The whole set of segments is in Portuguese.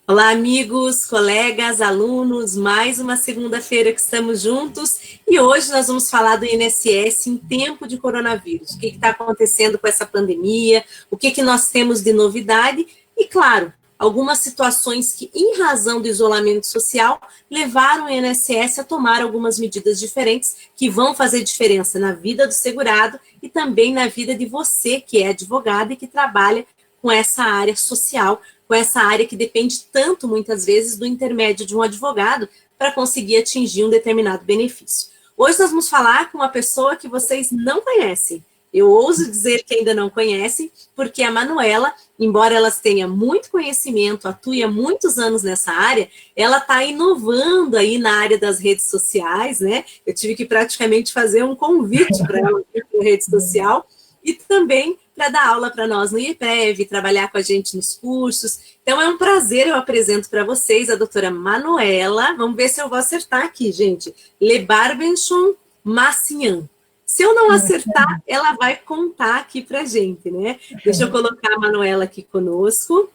Olá, amigos, colegas, alunos, mais uma segunda-feira que estamos juntos e hoje nós vamos falar do INSS em tempo de coronavírus. O que está acontecendo com essa pandemia, o que nós temos de novidade e, claro, algumas situações que, em razão do isolamento social, levaram o INSS a tomar algumas medidas diferentes que vão fazer diferença na vida do segurado e também na vida de você, que é advogado e que trabalha com essa área social, com essa área que depende tanto, muitas vezes, do intermédio de um advogado para conseguir atingir um determinado benefício. Hoje nós vamos falar com uma pessoa que vocês não conhecem. Eu ouso dizer que ainda não conhecem, porque a Manuela, embora ela tenha muito conhecimento, atue há muitos anos nessa área, ela está inovando aí na área das redes sociais, né? Eu tive que praticamente fazer um convite para ela na rede social e também para dar aula para nós no IEPREV, trabalhar com a gente nos cursos. Então, é um prazer, eu apresento para vocês a doutora Manuela, vamos ver se eu vou acertar aqui, gente, Lebarbenchon Massinhan. Se eu não acertar, ela vai contar aqui para a gente, né? Deixa eu colocar a Manuela aqui conosco.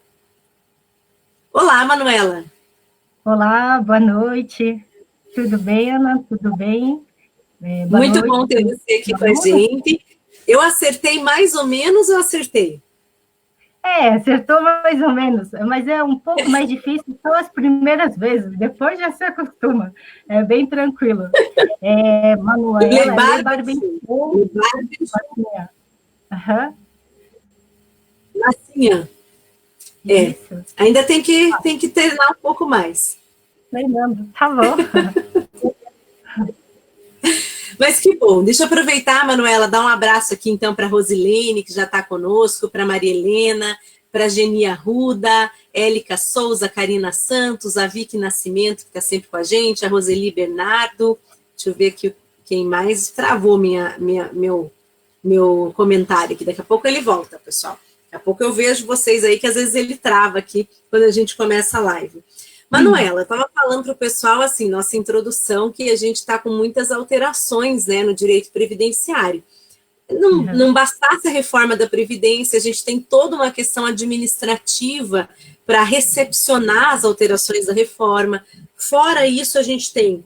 Olá, Manuela. Olá, boa noite. Tudo bem, Ana? Tudo bem? Muito noite. Bom ter você aqui com a gente. Eu acertei mais ou menos ou acertei? Acertou mais ou menos, mas é um pouco mais difícil só as primeiras vezes, depois já se acostuma, é bem tranquilo. Manuela, Lebarbenchon. Massinhan. Isso. Ainda tem que treinar um pouco mais. Treinando, tá bom. Mas que bom. Deixa eu aproveitar, Manuela, dar um abraço aqui, então, para a Rosilene, que já está conosco, para a Maria Helena, para a Geni Arruda, Élica Souza, Karina Santos, a Vicky Nascimento, que está sempre com a gente, a Roseli Bernardo. Deixa eu ver aqui quem mais travou meu comentário aqui. Daqui a pouco ele volta, pessoal. Daqui a pouco eu vejo vocês aí, que às vezes ele trava aqui quando a gente começa a live. Manuela, eu estava falando para o pessoal, assim, nossa introdução, que a gente está com muitas alterações, né, no direito previdenciário. Não bastasse a reforma da Previdência, a gente tem toda uma questão administrativa para recepcionar as alterações da reforma. Fora isso, a gente tem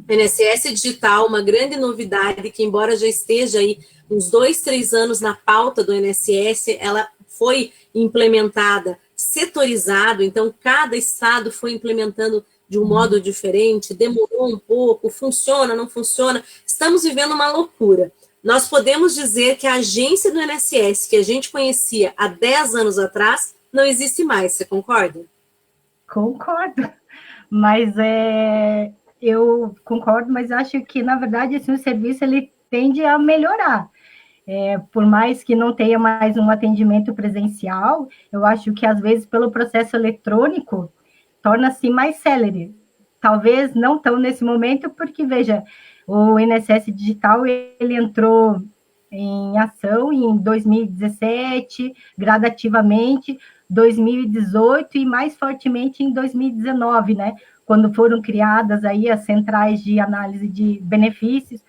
INSS Digital, uma grande novidade, que embora já esteja aí uns 2, 3 anos na pauta do INSS, ela foi implementada setorizado, então cada estado foi implementando de um modo diferente, demorou um pouco, funciona, não funciona, estamos vivendo uma loucura. Nós podemos dizer que a agência do INSS, que a gente conhecia há 10 anos atrás, não existe mais, você concorda? Concordo, mas eu concordo, mas acho que, na verdade, assim, o serviço ele tende a melhorar. Por mais que não tenha mais um atendimento presencial, eu acho que, às vezes, pelo processo eletrônico, torna-se mais célere. Talvez não tão nesse momento, porque, veja, o INSS Digital, ele entrou em ação em 2017, gradativamente, 2018 e mais fortemente em 2019, né? Quando foram criadas aí as centrais de análise de benefícios,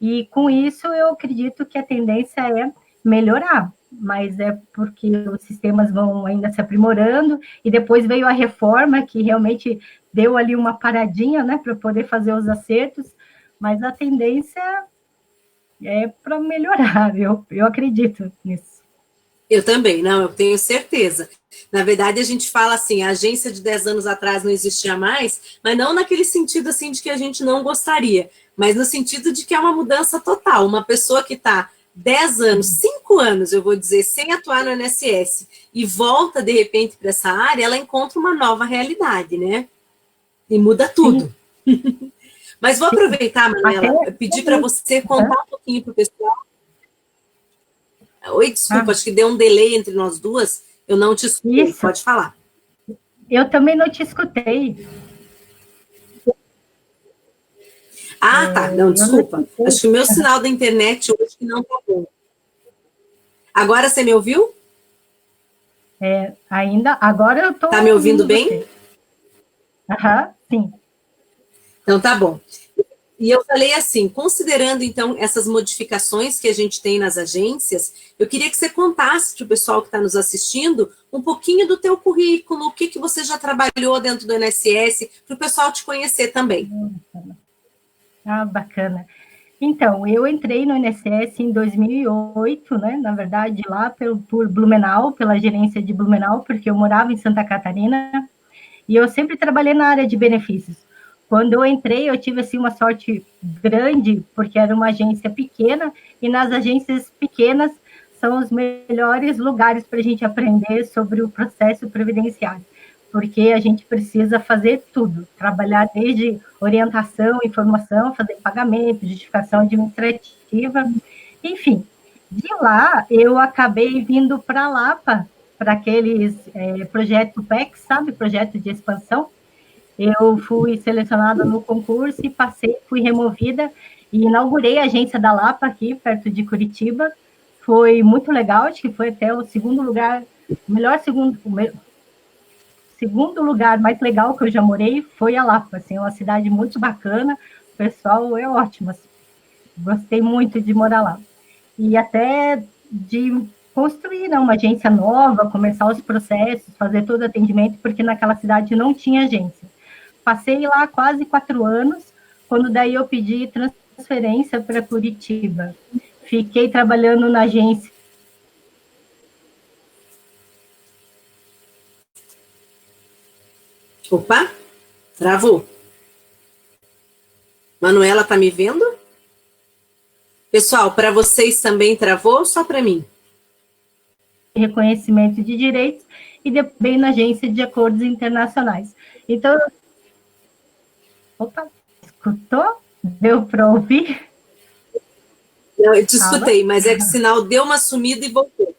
e com isso eu acredito que a tendência é melhorar, mas é porque os sistemas vão ainda se aprimorando, e depois veio a reforma, que realmente deu ali uma paradinha, né, para poder fazer os acertos, mas a tendência é para melhorar, eu acredito nisso. Eu também, não, eu tenho certeza. Na verdade, a gente fala assim, a agência de 10 anos atrás não existia mais, mas não naquele sentido assim de que a gente não gostaria, mas no sentido de que é uma mudança total. Uma pessoa que está 10 anos, 5 anos, eu vou dizer, sem atuar no INSS e volta, de repente, para essa área, ela encontra uma nova realidade, né? E muda tudo. Mas vou aproveitar, Manuela, pedir para você contar um pouquinho para o pessoal. Oi, desculpa, acho que deu um delay entre nós duas. Eu não te escutei, isso. Pode falar. Eu também não te escutei. Tá, não, desculpa. Acho que o meu sinal da internet hoje não tá bom. Agora você me ouviu? Agora eu tô... Tá me ouvindo bem? Sim. Então tá bom. E eu falei assim, considerando, então, essas modificações que a gente tem nas agências, eu queria que você contasse para o pessoal que está nos assistindo um pouquinho do teu currículo, o que, que você já trabalhou dentro do INSS, para o pessoal te conhecer também. Ah, bacana. Então, eu entrei no INSS em 2008, né? Na verdade, lá por Blumenau, pela gerência de Blumenau, porque eu morava em Santa Catarina, e eu sempre trabalhei na área de benefícios. Quando eu entrei, eu tive assim uma sorte grande, porque era uma agência pequena, e nas agências pequenas são os melhores lugares para a gente aprender sobre o processo previdenciário, porque a gente precisa fazer tudo, trabalhar desde orientação, informação, fazer pagamento, justificação administrativa, enfim. De lá, eu acabei vindo para a Lapa, para aqueles projeto PEC, sabe, projeto de expansão. Eu fui selecionada no concurso e passei, fui removida e inaugurei a agência da Lapa aqui, perto de Curitiba. Foi muito legal, acho que foi até o segundo lugar, segundo lugar mais legal que eu já morei foi a Lapa, assim, é uma cidade muito bacana, o pessoal é ótimo, assim, gostei muito de morar lá. E até de construir, né, uma agência nova, começar os processos, fazer todo o atendimento, porque naquela cidade não tinha agência. Passei lá quase 4 anos, quando daí eu pedi transferência para Curitiba. Fiquei trabalhando na agência. Opa, travou. Manuela, tá me vendo? Pessoal, para vocês também travou ou só para mim? Reconhecimento de direitos e depois na agência de acordos internacionais. Então, opa, escutou? Deu para ouvir? Eu te escutei, mas é que o sinal deu uma sumida e voltou.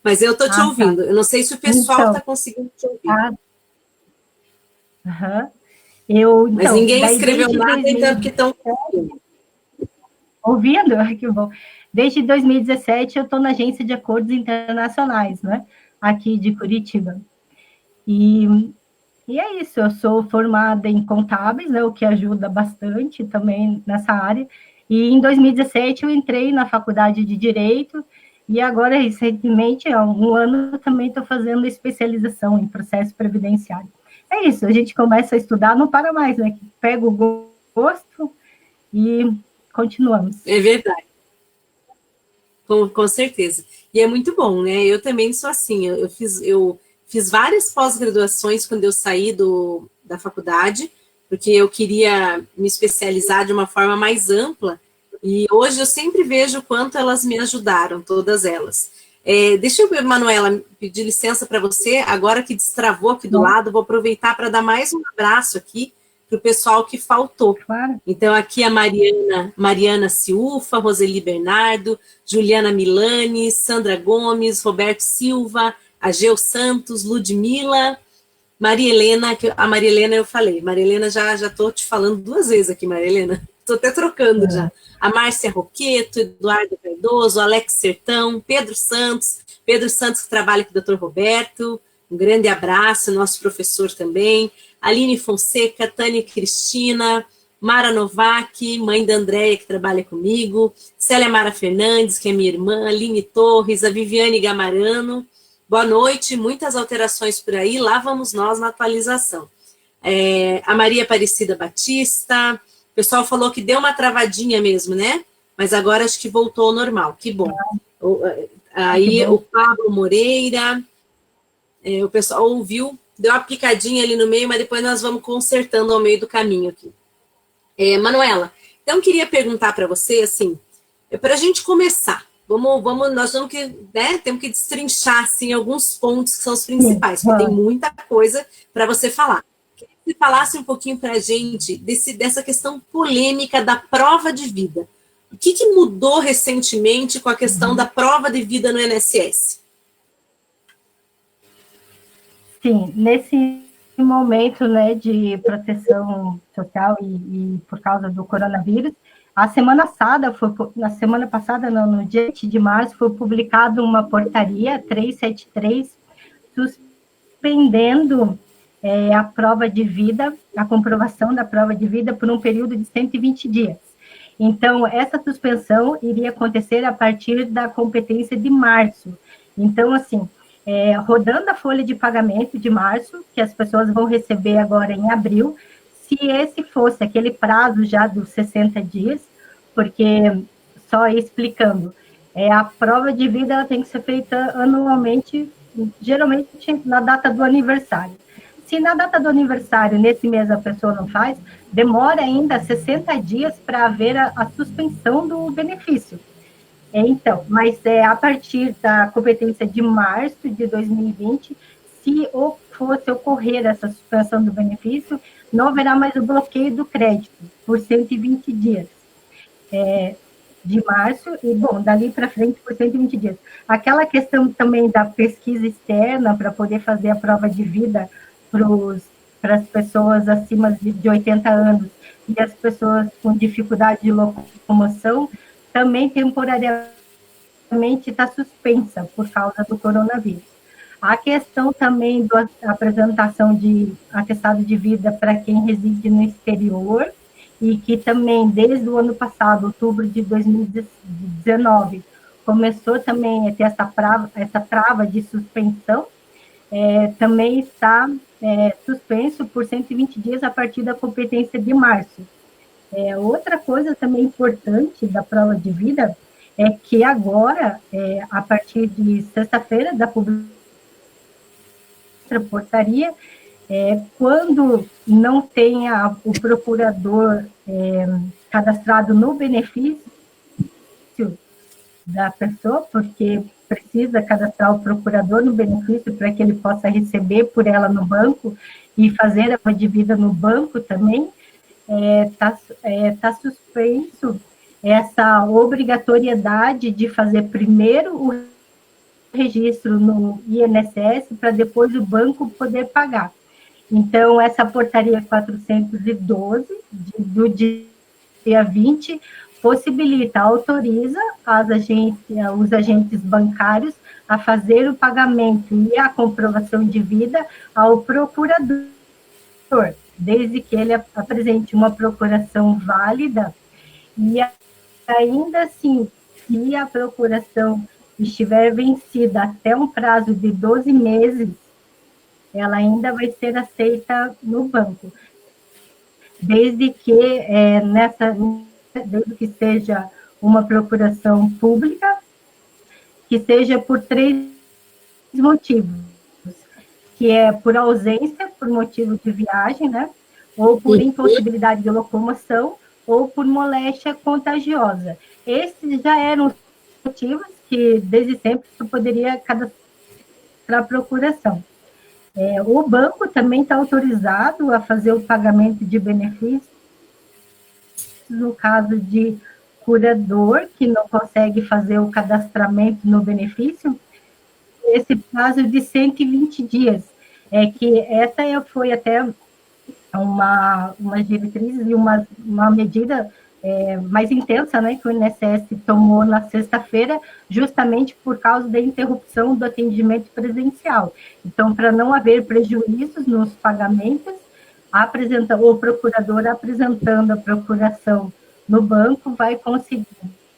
Mas eu estou te ouvindo. Tá. Eu não sei se o pessoal está conseguindo te ouvir. Mas ninguém escreveu nada, então porque estão ouvindo. Que bom. Desde 2017 eu estou na agência de acordos internacionais, né? Aqui de Curitiba. E é isso, eu sou formada em contábeis, né, o que ajuda bastante também nessa área. E em 2017 eu entrei na faculdade de Direito e agora, recentemente, há um ano, também estou fazendo especialização em processo previdenciário. É isso, a gente começa a estudar, não para mais, né? Pega o gosto e continuamos. É verdade. Com certeza. E é muito bom, né? Eu também sou assim, eu fiz várias pós-graduações quando eu saí da faculdade, porque eu queria me especializar de uma forma mais ampla, e hoje eu sempre vejo o quanto elas me ajudaram, todas elas. Deixa eu, Manuela, pedir licença para você, agora que destravou aqui do lado, vou aproveitar para dar mais um abraço aqui para o pessoal que faltou. Claro. Então, aqui a Mariana Ciufa, Roseli Bernardo, Juliana Milani, Sandra Gomes, Roberto Silva, Ageu Santos, Ludmila, Maria Helena, a Maria Helena eu falei, Maria Helena já estou te falando 2 vezes aqui, Maria Helena, estou até trocando já. A Márcia Roqueto, Eduardo Cardoso, Alex Sertão, Pedro Santos que trabalha com o Dr. Roberto, um grande abraço, nosso professor também, Aline Fonseca, Tânia Cristina, Mara Novak, mãe da Andréia, que trabalha comigo, Célia Mara Fernandes, que é minha irmã, Aline Torres, a Viviane Gamarano. Boa noite, muitas alterações por aí, lá vamos nós na atualização. A Maria Aparecida Batista, o pessoal falou que deu uma travadinha mesmo, né? Mas agora acho que voltou ao normal, que bom. Aí o Pablo Moreira, o pessoal ouviu, deu uma picadinha ali no meio, mas depois nós vamos consertando ao meio do caminho aqui. Manuela, então queria perguntar para você, assim, para a gente começar, nós vamos que, né, temos que destrinchar, assim, alguns pontos que são os principais, porque tem muita coisa para você falar. Queria que você falasse um pouquinho para a gente dessa questão polêmica da prova de vida. O que mudou recentemente com a questão da prova de vida no INSS? Sim, nesse momento, né, de proteção social e por causa do coronavírus, na semana passada, não, no dia 20 de março, foi publicada uma portaria 373 suspendendo a prova de vida, a comprovação da prova de vida por um período de 120 dias. Então, essa suspensão iria acontecer a partir da competência de março. Então, assim, rodando a folha de pagamento de março, que as pessoas vão receber agora em abril, se esse fosse aquele prazo já dos 60 dias, porque, só explicando, a prova de vida ela tem que ser feita anualmente, geralmente na data do aniversário. Se na data do aniversário, nesse mês, a pessoa não faz, demora ainda 60 dias para haver a suspensão do benefício. Então, mas a partir da competência de março de 2020, se fosse ocorrer essa suspensão do benefício, não haverá mais o bloqueio do crédito por 120 dias. De março, e, bom, dali para frente por 120 dias. Aquela questão também da pesquisa externa para poder fazer a prova de vida para as pessoas acima de 80 anos e as pessoas com dificuldade de locomoção, também temporariamente está suspensa por causa do coronavírus. A questão também da apresentação de atestado de vida para quem reside no exterior, e que também, desde o ano passado, outubro de 2019, começou também a ter essa trava de suspensão, também está suspenso por 120 dias a partir da competência de março. Outra coisa também importante da prova de vida é que agora, a partir de sexta-feira, da publicação da portaria, quando não tenha o procurador cadastrado no benefício da pessoa, porque precisa cadastrar o procurador no benefício para que ele possa receber por ela no banco e fazer a prova de vida no banco também, tá suspenso essa obrigatoriedade de fazer primeiro o registro no INSS para depois o banco poder pagar. Então, essa portaria 412, do dia 20, autoriza os agentes bancários a fazer o pagamento e a comprovação de vida ao procurador, desde que ele apresente uma procuração válida, e ainda assim, se a procuração estiver vencida até um prazo de 12 meses, ela ainda vai ser aceita no banco, desde que desde que seja uma procuração pública, que seja por 3 motivos, que é por ausência, por motivo de viagem, né? Ou por impossibilidade de locomoção, ou por moléstia contagiosa. Esses já eram os motivos que, desde sempre, você poderia cadastrar a procuração. O banco também está autorizado a fazer o pagamento de benefícios no caso de curador que não consegue fazer o cadastramento no benefício, esse prazo de 120 dias. Que essa foi até uma diretriz e uma medida mais intensa, né, que o INSS tomou na sexta-feira, justamente por causa da interrupção do atendimento presencial. Então, para não haver prejuízos nos pagamentos, o procurador apresentando a procuração no banco vai conseguir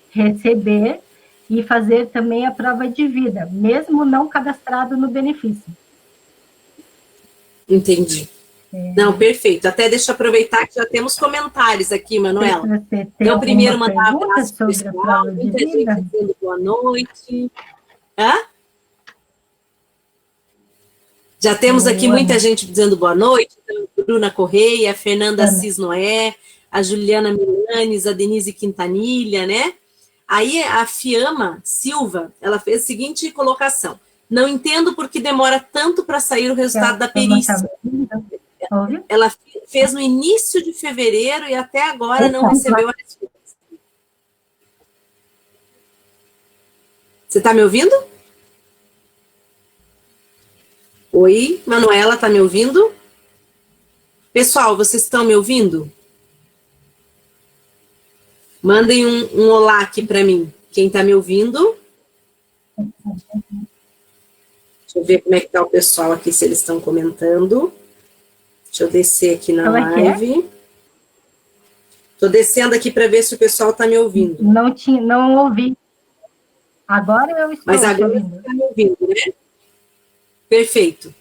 receber e fazer também a prova de vida, mesmo não cadastrado no benefício. Entendi. Não, perfeito. Até deixa eu aproveitar que já temos comentários aqui, Manuela. Então, primeiro mandar um abraço para o pessoal, muita gente dizendo boa noite. Já temos aqui muita gente dizendo boa noite, então, Bruna Correia, a Fernanda Assis Noé, a Juliana Milanes, a Denise Quintanilha, né? Aí a Fiamma Silva, ela fez a seguinte colocação: não entendo por que demora tanto para sair o resultado da perícia. Ela fez no início de fevereiro e até agora não recebeu a resposta. Você está me ouvindo? Oi, Manuela, está me ouvindo? Pessoal, vocês estão me ouvindo? Mandem um olá aqui para mim. Quem está me ouvindo? Deixa eu ver como é que está o pessoal aqui, se eles estão comentando. Deixa eu descer aqui na Como é que é? live. Estou descendo aqui para ver se o pessoal está me ouvindo. Não ouvi. Agora eu estou Mas te agora ouvindo. está me ouvindo, né? Perfeito.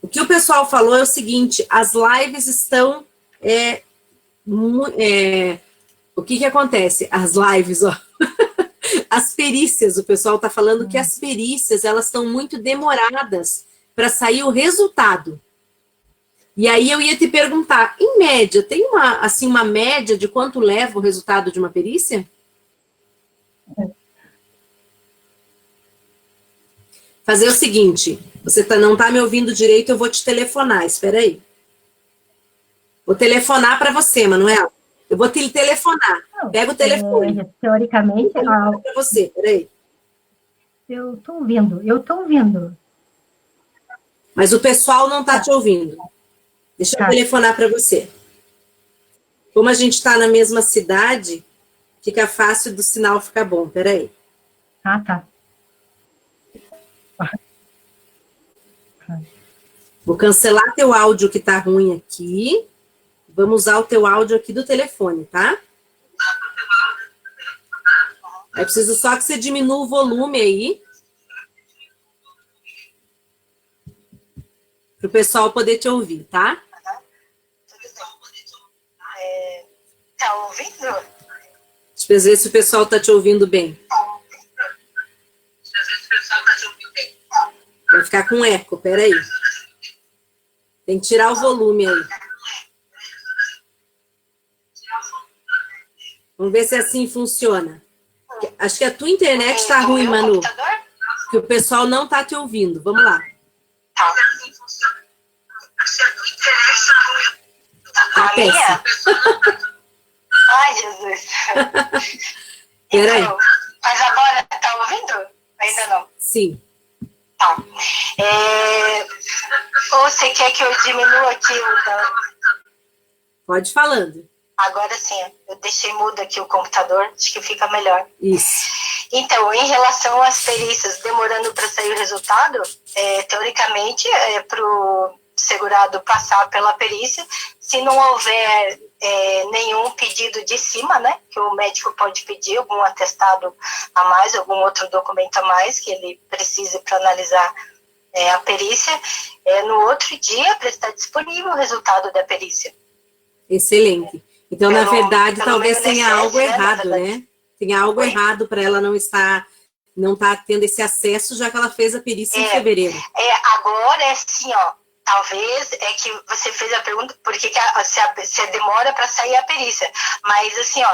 O que o pessoal falou é o seguinte, as lives estão... o que acontece? As lives, ó. As perícias, o pessoal está falando que as perícias, elas estão muito demoradas para sair o resultado. E aí eu ia te perguntar, em média, tem uma média de quanto leva o resultado de uma perícia? Fazer o seguinte, você não está me ouvindo direito, eu vou te telefonar, espera aí. Vou telefonar para você, Manuela. Eu vou te telefonar. Pega o telefone. Teoricamente, para você, peraí. Eu estou ouvindo. Mas o pessoal não está te ouvindo. Deixa eu telefonar para você. Como a gente está na mesma cidade, fica fácil do sinal ficar bom. Peraí. Ah, tá. Vou cancelar teu áudio que tá ruim aqui. Vamos usar o teu áudio aqui do telefone, tá? Aí preciso só que você diminua o volume aí. Para o pessoal poder te ouvir, tá? Tá ouvindo? Deixa eu ver se o pessoal tá te ouvindo bem. Vai ficar com eco, peraí. Tem que tirar o volume aí. Vamos ver se assim funciona. Acho que a tua internet está ruim, Manu. Que o pessoal não tá te ouvindo. Vamos lá. Tá. Tá péssimo. Ai, Jesus. Peraí. Então, mas agora tá ouvindo? Ainda não. Sim. Tá. Ou você quer que eu diminua aqui o da... Pode ir falando. Agora sim, eu deixei mudo aqui o computador, acho que fica melhor. Isso. Então, em relação às perícias demorando para sair o resultado, teoricamente, para o segurado passar pela perícia, se não houver nenhum pedido de cima, né, que o médico pode pedir algum atestado a mais, algum outro documento a mais que ele precise para analisar a perícia, no outro dia para estar disponível o resultado da perícia. Excelente. Então, na verdade, talvez tenha algo né, errado, né? Tenha algo errado para ela não estar tendo esse acesso, já que ela fez a perícia em fevereiro. Agora é assim, ó. Talvez que você fez a pergunta por que se demora para sair a perícia. Mas, assim, ó,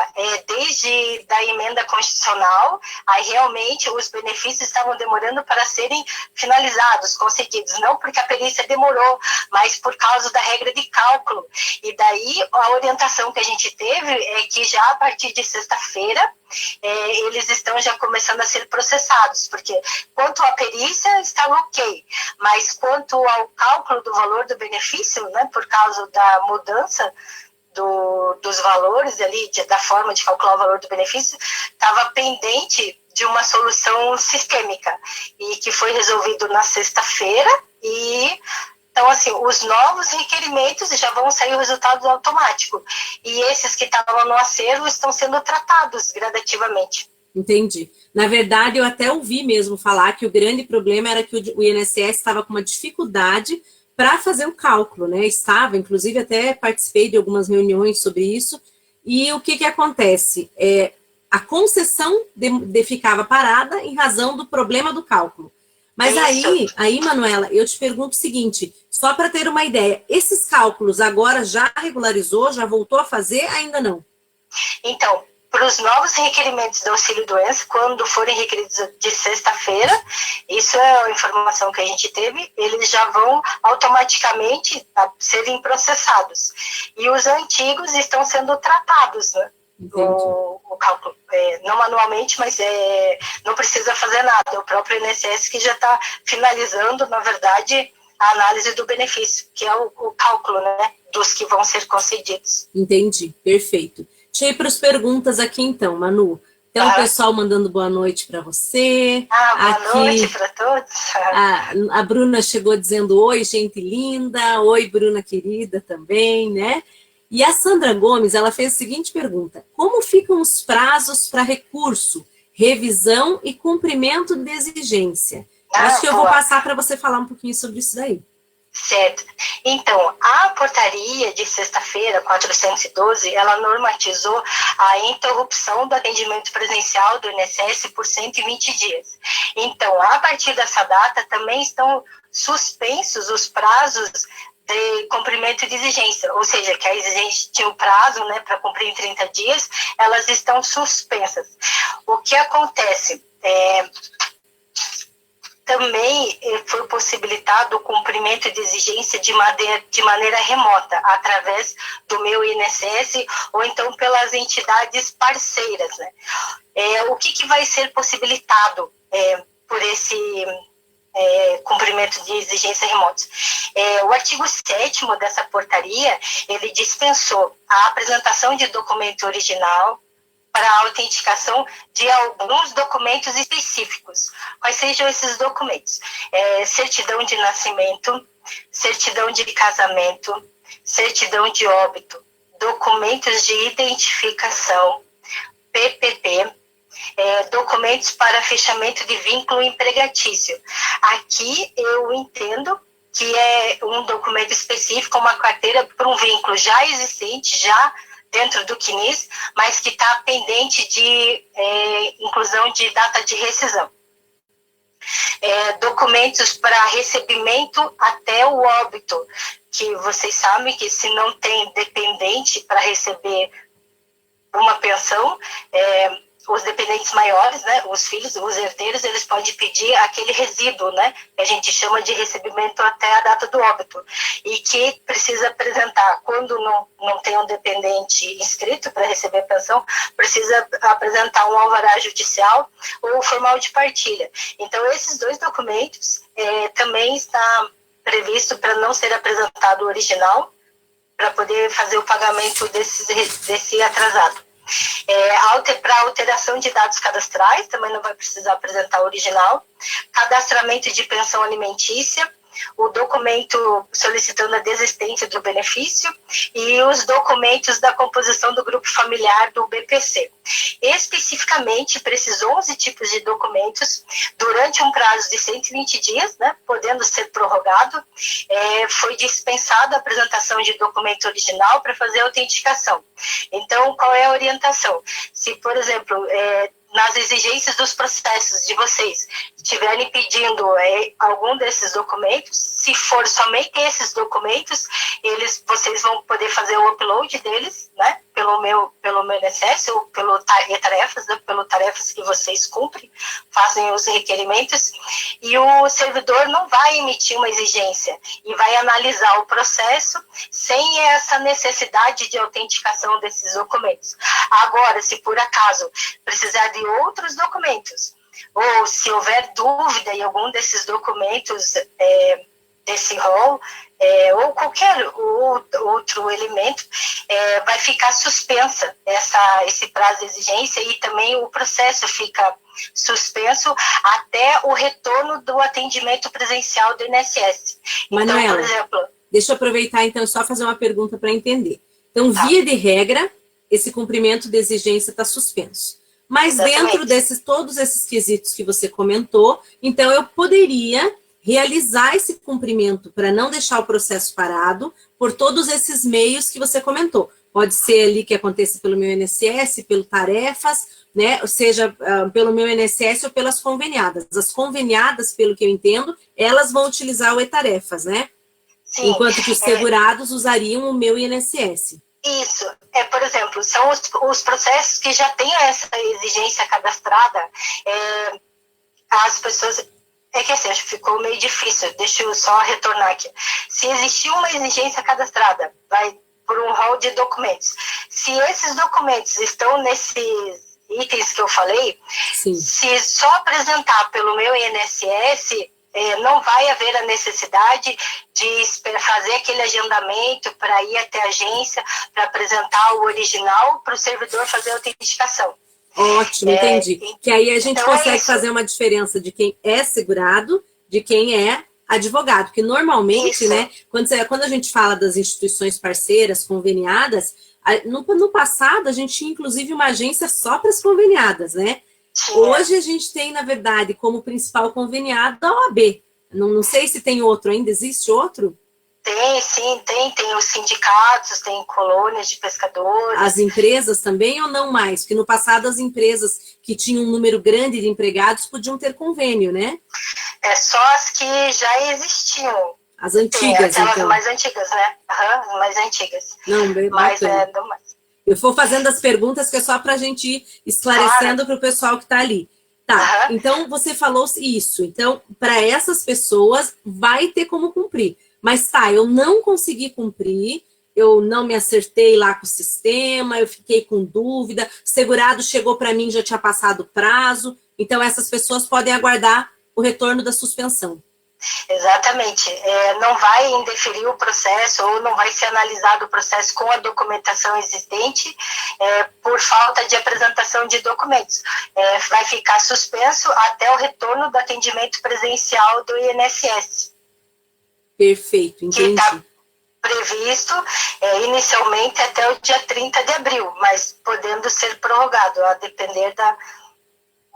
desde da emenda constitucional, aí realmente os benefícios estavam demorando para serem finalizados, concedidos. Não porque a perícia demorou, mas por causa da regra de cálculo. E daí a orientação que a gente teve é que já a partir de sexta-feira, eles estão já começando a ser processados, porque quanto à perícia está ok, mas quanto ao cálculo do valor do benefício, né, por causa da mudança dos valores ali, da forma de calcular o valor do benefício, estava pendente de uma solução sistêmica, e que foi resolvido na sexta-feira, e então, assim, os novos requerimentos já vão sair o resultado automático. E esses que estavam no acervo estão sendo tratados gradativamente. Entendi. Na verdade, eu até ouvi mesmo falar que o grande problema era que o INSS estava com uma dificuldade para fazer o cálculo, né? Estava, inclusive, até participei de algumas reuniões sobre isso. E o que acontece? A concessão ficava parada em razão do problema do cálculo. Mas aí, Manuela, eu te pergunto o seguinte, só para ter uma ideia, esses cálculos agora já regularizou, já voltou a fazer, ainda não? Então, para os novos requerimentos do auxílio-doença, quando forem requeridos de sexta-feira, isso é a informação que a gente teve, eles já vão automaticamente serem processados. E os antigos estão sendo tratados, né? O cálculo, não manualmente, mas não precisa fazer nada. O próprio INSS que já está finalizando, na verdade, a análise do benefício, que é o cálculo, né, dos que vão ser concedidos. Entendi, perfeito. Deixa eu ir para as perguntas aqui então, Manu. Então, o pessoal mandando boa noite para você. Boa noite para todos. A Bruna chegou dizendo oi, gente linda. Oi, Bruna querida também, né? E a Sandra Gomes, ela fez a seguinte pergunta: como ficam os prazos para recurso, revisão e cumprimento de exigência? Acho que eu vou passar para você falar um pouquinho sobre isso daí. Certo. Então, a portaria de sexta-feira, 412, ela normatizou a interrupção do atendimento presencial do INSS por 120 dias. Então, a partir dessa data, também estão suspensos os prazos de cumprimento de exigência, ou seja, que a exigência tinha o prazo, né, para cumprir em 30 dias, elas estão suspensas. O que acontece? Também foi possibilitado o cumprimento de exigência de maneira remota, através do meu INSS ou então pelas entidades parceiras, né? O que vai ser possibilitado por esse cumprimento de exigência remota? O artigo 7º dessa portaria, ele dispensou a apresentação de documento original para a autenticação de alguns documentos específicos. Quais sejam esses documentos? Certidão de nascimento, certidão de casamento, certidão de óbito, documentos de identificação, PPP, documentos para fechamento de vínculo empregatício. Aqui eu entendo que é um documento específico, uma carteira para um vínculo já existente, já dentro do CNIS, mas que está pendente de inclusão de data de rescisão. Documentos para recebimento até o óbito, que vocês sabem que se não tem dependente para receber uma pensão, os dependentes maiores, né, os filhos, os herdeiros, eles podem pedir aquele resíduo, né, que a gente chama de recebimento até a data do óbito, e que precisa apresentar, quando não tem um dependente inscrito para receber pensão, precisa apresentar um alvará judicial ou um formal de partilha. Então, esses dois documentos também está previsto para não ser apresentado o original, para poder fazer o pagamento desse atrasado. Para alteração de dados cadastrais, também não vai precisar apresentar o original. Cadastramento de pensão alimentícia, o documento solicitando a desistência do benefício e os documentos da composição do grupo familiar do BPC. Especificamente, para esses 11 tipos de documentos, durante um prazo de 120 dias, né, podendo ser prorrogado, foi dispensada a apresentação de documento original para fazer a autenticação. Então, qual é a orientação? Se, por exemplo, nas exigências dos processos de vocês estiverem pedindo algum desses documentos, se for somente esses documentos, vocês vão poder fazer o upload deles, né, pelo meu INSS ou pelo tarefas, né, pelo tarefas que vocês cumprem, fazem os requerimentos, e o servidor não vai emitir uma exigência e vai analisar o processo sem essa necessidade de autenticação desses documentos. Agora, se por acaso precisar de outros documentos, ou se houver dúvida em algum desses documentos desse rol, ou qualquer outro elemento, vai ficar suspensa esse prazo de exigência e também o processo fica suspenso até o retorno do atendimento presencial do INSS. Manuela, então, por exemplo, deixa eu aproveitar então só fazer uma pergunta para entender. Então, via de regra, esse cumprimento de exigência está suspenso. Mas dentro todos esses quesitos que você comentou, então eu poderia realizar esse cumprimento para não deixar o processo parado por todos esses meios que você comentou. Pode ser ali que aconteça pelo meu INSS, pelo tarefas, né? Ou seja, pelo meu INSS ou pelas conveniadas. As conveniadas, pelo que eu entendo, elas vão utilizar o e-tarefas, né? Sim. Enquanto que os segurados usariam o meu INSS. Isso, por exemplo, são os processos que já têm essa exigência cadastrada, as pessoas, que assim, acho que ficou meio difícil, deixa eu só retornar aqui. Se existir uma exigência cadastrada, vai por um rol de documentos. Se esses documentos estão nesses itens que eu falei, sim, se só apresentar pelo meu INSS, não vai haver a necessidade de fazer aquele agendamento para ir até a agência, para apresentar o original para o servidor fazer a autenticação. Ótimo, entendi. Que aí a gente então consegue fazer uma diferença de quem é segurado, de quem é advogado. Porque normalmente, né, quando a gente fala das instituições parceiras, conveniadas, no passado a gente tinha inclusive uma agência só para as conveniadas, né? Hoje a gente tem, na verdade, como principal conveniado a OAB. Não sei se tem outro ainda, existe outro? Tem, sim, tem os sindicatos, tem colônias de pescadores. As empresas também ou não mais? Porque no passado as empresas que tinham um número grande de empregados podiam ter convênio, né? É só as que já existiam. As antigas, aquelas então. mais antigas, né? As mais antigas. Não, bem Mas bacana. Eu vou fazendo as perguntas que é só para a gente ir esclarecendo para o pessoal que está ali. Tá, então você falou isso. Então, para essas pessoas, vai ter como cumprir. Mas tá, eu não consegui cumprir, eu não me acertei lá com o sistema, eu fiquei com dúvida, o segurado chegou para mim, já tinha passado o prazo, então essas pessoas podem aguardar o retorno da suspensão. Exatamente. Não vai indeferir o processo ou não vai ser analisado o processo com a documentação existente por falta de apresentação de documentos. Vai ficar suspenso até o retorno do atendimento presencial do INSS. Perfeito, entendi. Que está previsto inicialmente até o dia 30 de abril, mas podendo ser prorrogado, a depender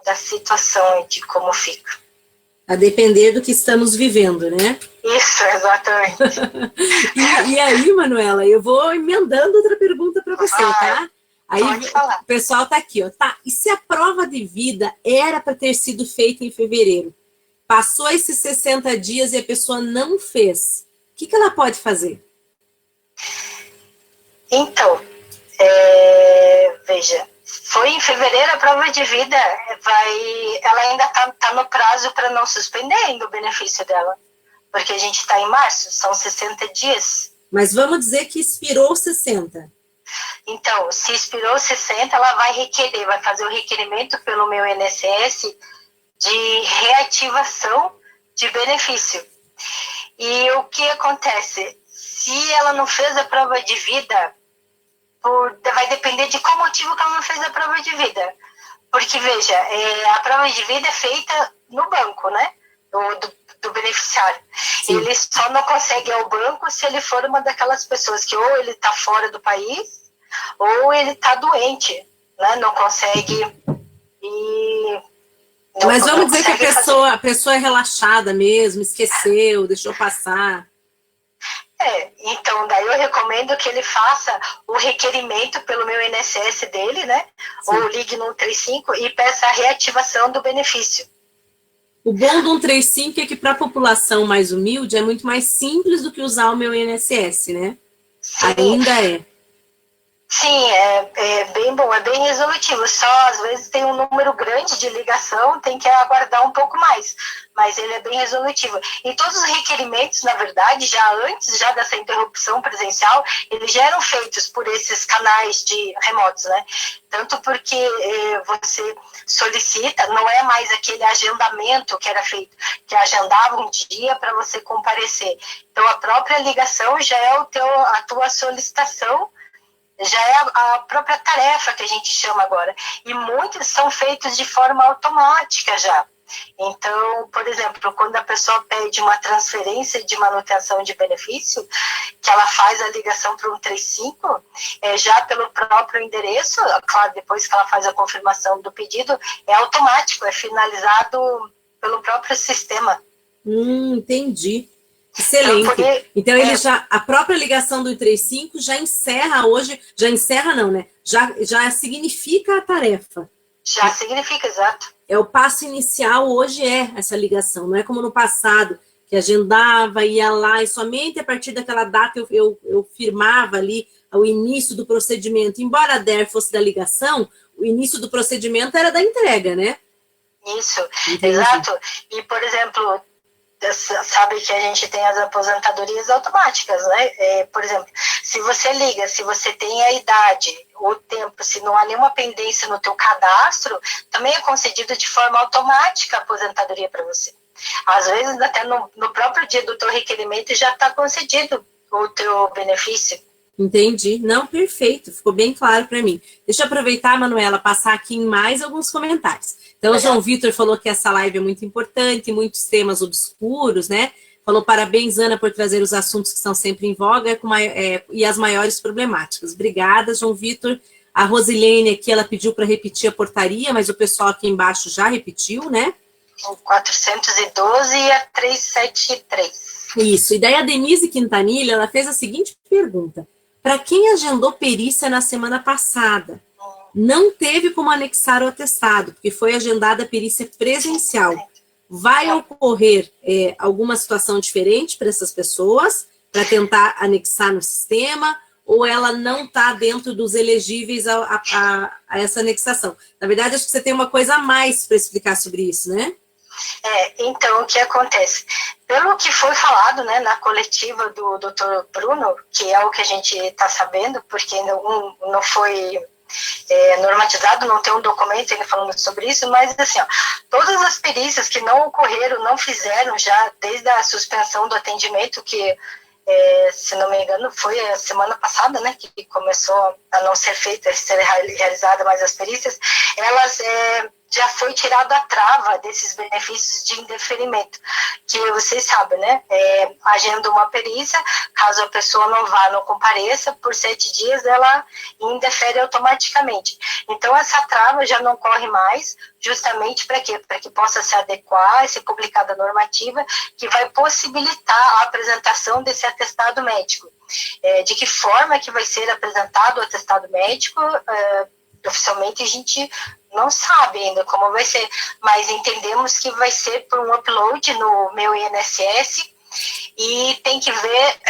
da situação, de como fica. A depender do que estamos vivendo, né? Isso, exatamente. e aí, Manuela, eu vou emendando outra pergunta para você, tá? Aí o pessoal tá aqui, ó. Tá, e se a prova de vida era para ter sido feita em fevereiro? Passou esses 60 dias e a pessoa não fez. O que ela pode fazer? Então, veja, foi em fevereiro a prova de vida, ela ainda tá no prazo para não suspender ainda o benefício dela, porque a gente está em março, são 60 dias. Mas vamos dizer que expirou 60. Então, se expirou 60, ela vai fazer o requerimento pelo meu INSS de reativação de benefício. E o que acontece? Se ela não fez a prova de vida, vai depender de qual motivo que ela não fez a prova de vida. Porque, veja, a prova de vida é feita no banco, né? Do beneficiário. Sim. Ele só não consegue ir ao banco se ele for uma daquelas pessoas que ou ele está fora do país ou ele está doente, né? Não consegue ir... Mas vamos dizer que a pessoa é relaxada mesmo, esqueceu, deixou passar. Então, daí eu recomendo que ele faça o requerimento pelo meu INSS dele, né? Sim. Ou ligue no 135 e peça a reativação do benefício. O bom do 135 é que para a população mais humilde é muito mais simples do que usar o meu INSS, né? Sim. Ainda é. Sim, é bem bom, é bem resolutivo. Só às vezes tem um número grande de ligação, tem que aguardar um pouco mais. Mas ele é bem resolutivo. E todos os requerimentos, na verdade, já dessa interrupção presencial, eles já eram feitos por esses canais remotos, né? Tanto porque você solicita, não é mais aquele agendamento que era feito, que agendava um dia para você comparecer. Então, a própria ligação já é a tua solicitação, já é a própria tarefa que a gente chama agora. E muitos são feitos de forma automática já. Então, por exemplo, quando a pessoa pede uma transferência de manutenção de benefício, que ela faz a ligação para o 135, já pelo próprio endereço, claro, depois que ela faz a confirmação do pedido, é automático, é finalizado pelo próprio sistema. Entendi. Excelente. Então, a própria ligação do 135 já encerra hoje, já encerra não, né? Já significa a tarefa. Já significa, exato. O passo inicial hoje essa ligação, não é como no passado, que agendava, ia lá e somente a partir daquela data eu firmava ali o início do procedimento. Embora a DER fosse da ligação, o início do procedimento era da entrega, né? Isso, entendi. Exato. E, por exemplo, sabe que a gente tem as aposentadorias automáticas, né? Por exemplo, se você liga, se você tem a idade, o tempo, se não há nenhuma pendência no teu cadastro, também é concedido de forma automática a aposentadoria para você. Às vezes, até no próprio dia do teu requerimento já está concedido o teu benefício. Entendi. Não, perfeito. Ficou bem claro para mim. Deixa eu aproveitar, Manuela, passar aqui em mais alguns comentários. Então, o João Vitor falou que essa live é muito importante, muitos temas obscuros, né? Falou, parabéns, Ana, por trazer os assuntos que estão sempre em voga e as maiores problemáticas. Obrigada, João Vitor. A Rosilene aqui, ela pediu para repetir a portaria, mas o pessoal aqui embaixo já repetiu, né? O 412 e a 373. Isso. E daí a Denise Quintanilha, ela fez a seguinte pergunta. Para quem agendou perícia na semana passada, não teve como anexar o atestado, porque foi agendada a perícia presencial. Vai ocorrer alguma situação diferente para essas pessoas, para tentar anexar no sistema, ou ela não está dentro dos elegíveis a essa anexação? Na verdade, acho que você tem uma coisa a mais para explicar sobre isso, né? Então, o que acontece? Pelo que foi falado, né, na coletiva do Dr. Bruno, que é o que a gente está sabendo, porque não foi normatizado, não tem um documento ainda falando sobre isso, mas assim, ó, todas as perícias que não ocorreram, não fizeram já desde a suspensão do atendimento, que se não me engano foi a semana passada, né, que começou a não ser feita, a ser realizada mais as perícias, elas já foi tirada a trava desses benefícios de indeferimento, que vocês sabem, né? Agenda uma perícia, caso a pessoa não vá, não compareça, por 7 dias ela indefere automaticamente. Então, essa trava já não corre mais, justamente para quê? Para que possa se adequar, ser publicada a normativa, que vai possibilitar a apresentação desse atestado médico. De que forma que vai ser apresentado o atestado médico, oficialmente a gente não sabe ainda como vai ser, mas entendemos que vai ser por um upload no meu INSS e tem que ver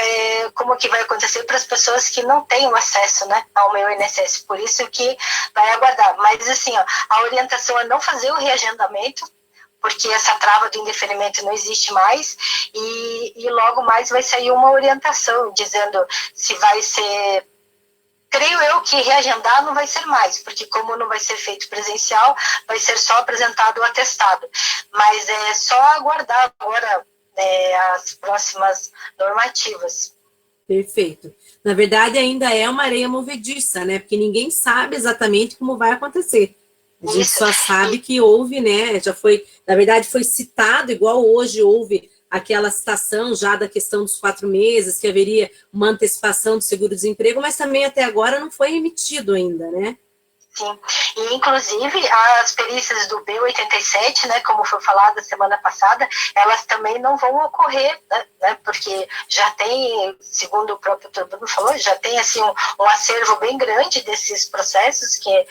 como que vai acontecer para as pessoas que não têm o acesso, né, ao meu INSS, por isso que vai aguardar. Mas assim, ó, a orientação é não fazer o reagendamento, porque essa trava do indeferimento não existe mais, e logo mais vai sair uma orientação dizendo se vai ser... Creio eu que reagendar não vai ser mais, porque como não vai ser feito presencial, vai ser só apresentado o atestado. Mas é só aguardar agora as próximas normativas. Perfeito. Na verdade, ainda é uma areia movediça, né? Porque ninguém sabe exatamente como vai acontecer. A gente só sabe que houve, né? Já foi, na verdade, foi citado, igual hoje houve aquela citação já da questão dos 4 meses, que haveria uma antecipação do seguro-desemprego, mas também até agora não foi emitido ainda, né? Sim, e inclusive as perícias do B87, né, como foi falado semana passada, elas também não vão ocorrer, né, porque já tem, segundo o próprio Dr. Bruno falou, já tem assim um acervo bem grande desses processos, que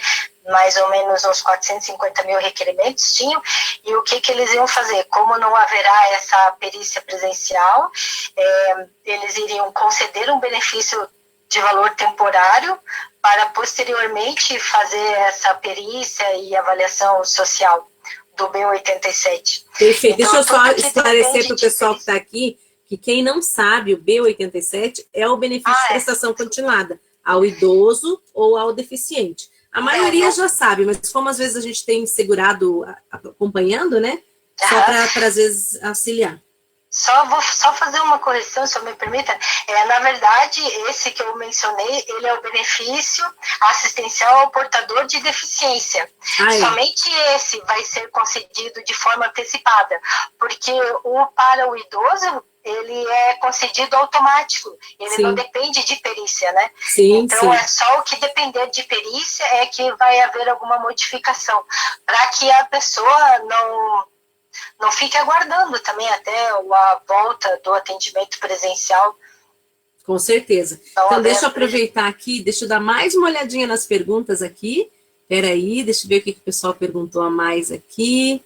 mais ou menos uns 450 mil requerimentos tinham, e o que eles iam fazer? Como não haverá essa perícia presencial, eles iriam conceder um benefício de valor temporário para posteriormente fazer essa perícia e avaliação social do B87. Perfeito. Então, deixa eu só esclarecer para o pessoal que está aqui, que quem não sabe, o B87 é o benefício de prestação continuada ao idoso ou ao deficiente. A maioria já sabe, mas como às vezes a gente tem segurado acompanhando, né? Só para às vezes auxiliar. Vou fazer uma correção, se eu me permita. Na verdade, esse que eu mencionei, ele é o benefício assistencial ao portador de deficiência. Somente esse vai ser concedido de forma antecipada, porque para o idoso, ele é concedido automático, ele não depende de perícia, né? Então, é só o que depender de perícia é que vai haver alguma modificação, para que a pessoa não fique aguardando também até a volta do atendimento presencial. Com certeza. Então, deixa eu aproveitar aqui, deixa eu dar mais uma olhadinha nas perguntas aqui. Peraí, deixa eu ver o que o pessoal perguntou a mais aqui.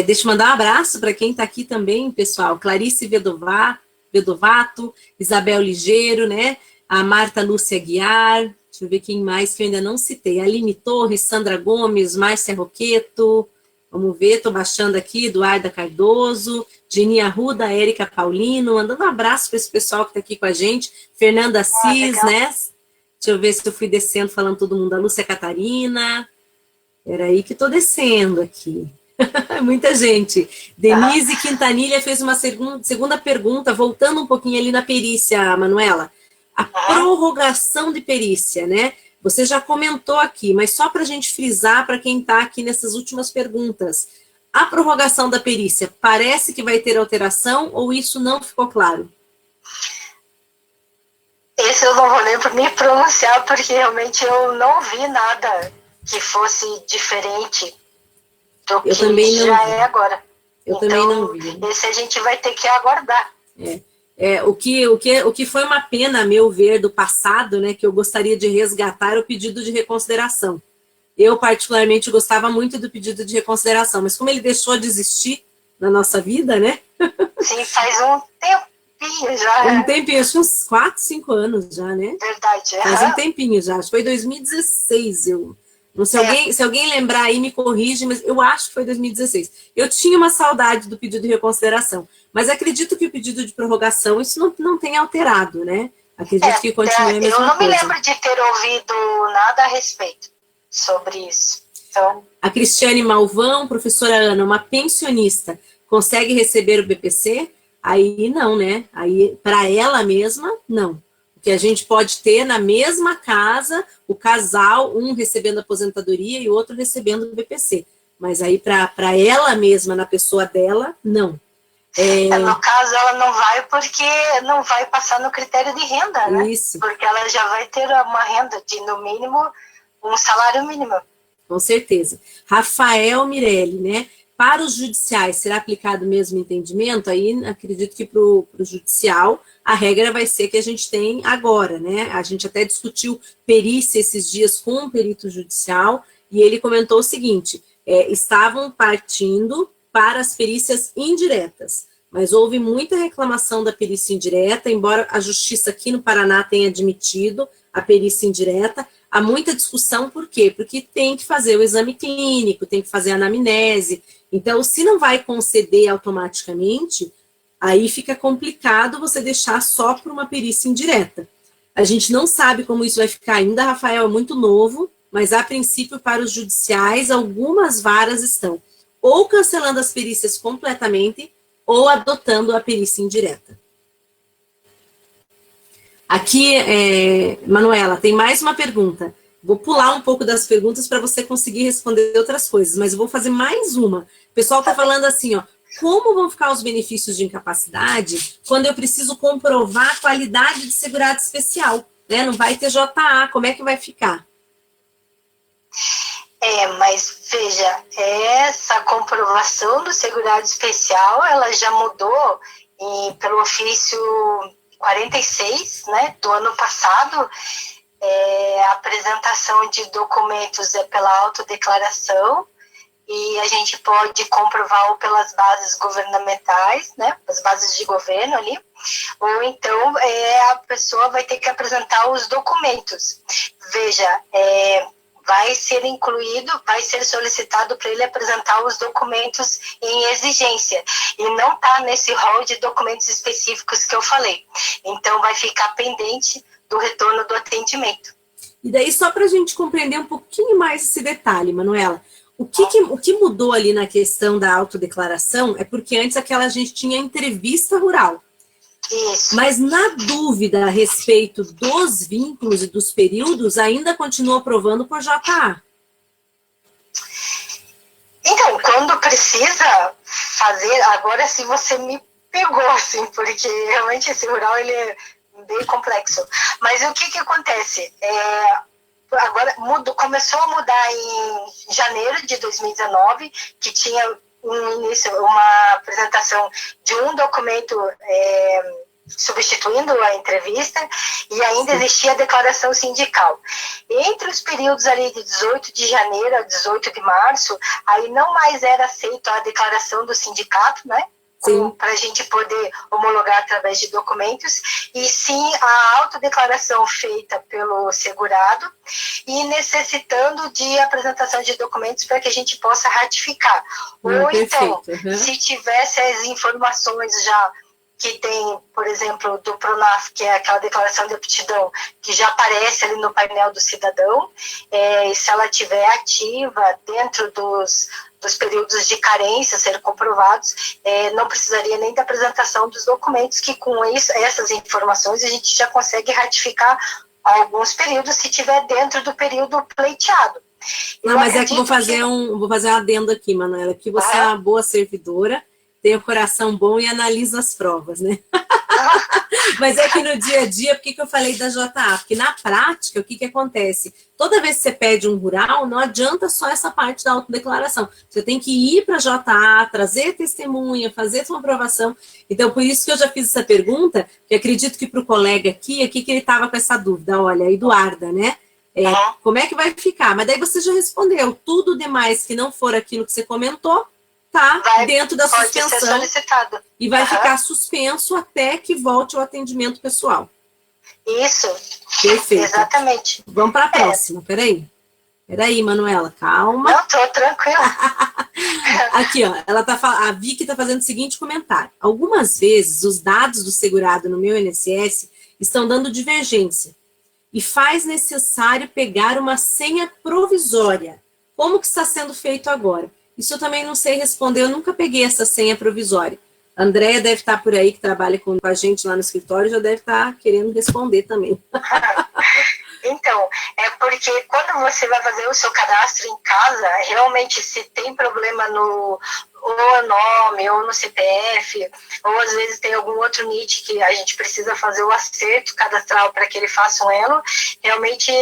Deixa eu mandar um abraço para quem está aqui também, pessoal. Clarice Vedovato, Isabel Ligeiro, né? A Marta Lúcia Aguiar, deixa eu ver quem mais que eu ainda não citei. Aline Torres, Sandra Gomes, Márcia Roqueto, vamos ver, estou baixando aqui, Eduarda Cardoso, Geni Arruda, Érica Paulino, mandando um abraço para esse pessoal que está aqui com a gente, Fernanda Assis, né? Deixa eu ver se eu fui descendo, falando todo mundo, a Lúcia Catarina, peraí que estou descendo aqui. Muita gente. Denise Quintanilha fez uma segunda pergunta, voltando um pouquinho ali na perícia, Manuela. A prorrogação de perícia, né? Você já comentou aqui, mas só para a gente frisar para quem está aqui nessas últimas perguntas. A prorrogação da perícia, parece que vai ter alteração ou isso não ficou claro? Esse eu não vou nem me pronunciar, porque realmente eu não vi nada que fosse diferente do que já é agora. Eu também não vi. Esse a gente vai ter que aguardar. O que foi uma pena, a meu ver, do passado, né, que eu gostaria de resgatar o pedido de reconsideração. Eu, particularmente, gostava muito do pedido de reconsideração, mas como ele deixou de existir na nossa vida, né? Sim, faz um tempinho já. Um tempinho, acho que uns 4, 5 anos já, né? Verdade. Faz um tempinho já, acho que foi 2016, não sei, se alguém lembrar aí, me corrige, mas eu acho que foi 2016. Eu tinha uma saudade do pedido de reconsideração, mas acredito que o pedido de prorrogação, isso não tem alterado, né? Acredito que continue a mesma coisa. Eu não me lembro de ter ouvido nada a respeito sobre isso. Então... A Cristiane Malvão, professora Ana, uma pensionista, consegue receber o BPC? Aí não, né? Aí, para ela mesma, não. O que a gente pode ter na mesma casa, o casal, um recebendo aposentadoria e o outro recebendo o BPC. Mas aí, para ela mesma, na pessoa dela, não. No caso, ela não vai porque não vai passar no critério de renda, né? Isso. Porque ela já vai ter uma renda de, no mínimo, um salário mínimo. Com certeza. Rafael Mirelli, né? Para os judiciais, será aplicado o mesmo entendimento? Aí, acredito que para o judicial, a regra vai ser que a gente tem agora, né? A gente até discutiu perícia esses dias com um perito judicial, e ele comentou o seguinte, estavam partindo para as perícias indiretas, mas houve muita reclamação da perícia indireta, embora a justiça aqui no Paraná tenha admitido a perícia indireta, há muita discussão, por quê? Porque tem que fazer o exame clínico, tem que fazer a anamnese. Então, se não vai conceder automaticamente, aí fica complicado você deixar só por uma perícia indireta. A gente não sabe como isso vai ficar ainda, Rafael, é muito novo, mas a princípio, para os judiciais, algumas varas estão ou cancelando as perícias completamente, ou adotando a perícia indireta. Aqui, Manuela, tem mais uma pergunta. Vou pular um pouco das perguntas para você conseguir responder outras coisas, mas eu vou fazer mais uma. O pessoal está falando assim, ó, como vão ficar os benefícios de incapacidade quando eu preciso comprovar a qualidade de segurado especial? Né? Não vai ter JA, como é que vai ficar? Mas veja, essa comprovação do segurado especial, ela já mudou pelo ofício 46, né, do ano passado. A apresentação de documentos é pela autodeclaração e a gente pode comprovar ou pelas bases governamentais, né, as bases de governo ali, ou então a pessoa vai ter que apresentar os documentos. Veja, vai ser incluído, vai ser solicitado para ele apresentar os documentos em exigência. E não está nesse rol de documentos específicos que eu falei. Então, vai ficar pendente do retorno do atendimento. E daí, só para a gente compreender um pouquinho mais esse detalhe, Manuela, o que mudou ali na questão da autodeclaração é porque antes a gente tinha entrevista rural. Isso. Mas na dúvida a respeito dos vínculos e dos períodos, ainda continua aprovando por JA. Então, quando precisa fazer, agora se você me pegou, assim, porque realmente esse rural ele é bem complexo. Mas o que acontece? Agora começou a mudar em janeiro de 2019, que tinha uma apresentação de um documento substituindo a entrevista, e ainda existia a declaração sindical. Entre os períodos ali de 18 de janeiro a 18 de março, aí não mais era aceito a declaração do sindicato, né? Para a gente poder homologar através de documentos, e sim a autodeclaração feita pelo segurado e necessitando de apresentação de documentos para que a gente possa ratificar. Ou então, se tivesse as informações já que tem, por exemplo, do PRONAF, que é aquela declaração de aptidão, que já aparece ali no painel do cidadão, e se ela estiver ativa dentro dos períodos de carência ser comprovados, não precisaria nem da apresentação dos documentos, que com isso, essas informações a gente já consegue ratificar alguns períodos se estiver dentro do período pleiteado. Não, mas é que vou fazer um adendo aqui, Manuela, que você é uma boa servidora, tem o coração bom e analisa as provas, né? Mas é que no dia a dia, por que eu falei da JA? Porque na prática, o que acontece? Toda vez que você pede um rural, não adianta só essa parte da autodeclaração. Você tem que ir para a JA, trazer testemunha, fazer sua aprovação. Então, por isso que eu já fiz essa pergunta, que acredito que para o colega aqui que ele estava com essa dúvida. Olha, Eduarda, né? Como é que vai ficar? Mas daí você já respondeu. Tudo demais que não for aquilo que você comentou, tá dentro da suspensão e vai ficar suspenso até que volte o atendimento pessoal. Isso. Perfeito. Exatamente. Vamos para a próxima, Peraí, Manuela, calma. Não, tô tranquila. Aqui, ó, a Vicky está fazendo o seguinte comentário. Algumas vezes, os dados do segurado no meu INSS estão dando divergência e faz necessário pegar uma senha provisória. Como que está sendo feito agora? Isso eu também não sei responder, eu nunca peguei essa senha provisória. A Andréia deve estar por aí, que trabalha com a gente lá no escritório, já deve estar querendo responder também. Então, é porque quando você vai fazer o seu cadastro em casa, realmente se tem problema ou no nome, ou no CPF, ou às vezes tem algum outro NIT que a gente precisa fazer o acerto cadastral para que ele faça um elo, realmente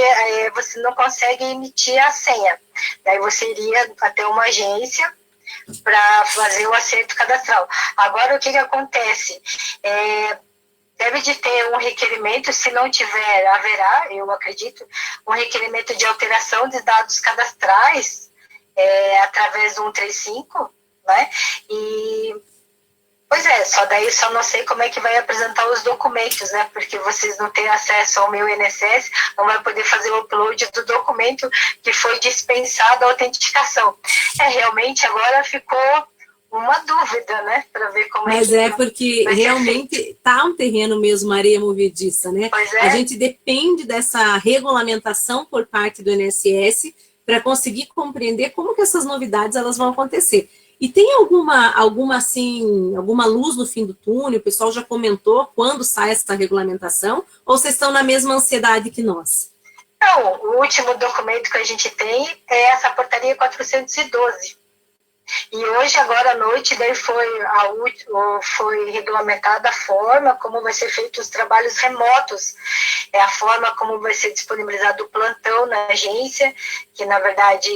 você não consegue emitir a senha. Daí você iria até uma agência para fazer o acerto cadastral. Agora, o que acontece? Deve de ter um requerimento, se não tiver, haverá, eu acredito, um requerimento de alteração de dados cadastrais através do 135, né? Pois só não sei como é que vai apresentar os documentos, né? Porque vocês não têm acesso ao meu INSS, não vai poder fazer o upload do documento que foi dispensado a autenticação. Realmente agora ficou uma dúvida, né? Para ver como Mas porque realmente tá um terreno mesmo, areia movediça, né? Pois é. A gente depende dessa regulamentação por parte do INSS para conseguir compreender como que essas novidades elas vão acontecer. E tem alguma luz no fim do túnel? O pessoal já comentou quando sai essa regulamentação? Ou vocês estão na mesma ansiedade que nós? Não, o último documento que a gente tem é essa portaria 412. E hoje, agora à noite, daí foi regulamentada a forma como vai ser feito os trabalhos remotos, a forma como vai ser disponibilizado o plantão na agência, que na verdade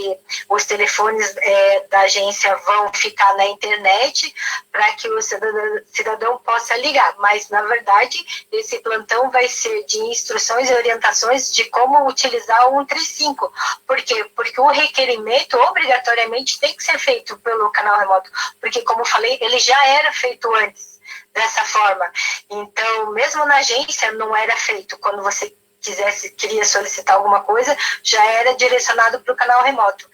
os telefones da agência vão ficar na internet para que o cidadão possa ligar, mas na verdade esse plantão vai ser de instruções e orientações de como utilizar o 135. Por quê? Porque o requerimento obrigatoriamente tem que ser feito pelo canal remoto, porque como eu falei, ele já era feito antes dessa forma. Então, mesmo na agência não era feito. Quando você queria solicitar alguma coisa, já era direcionado para o canal remoto.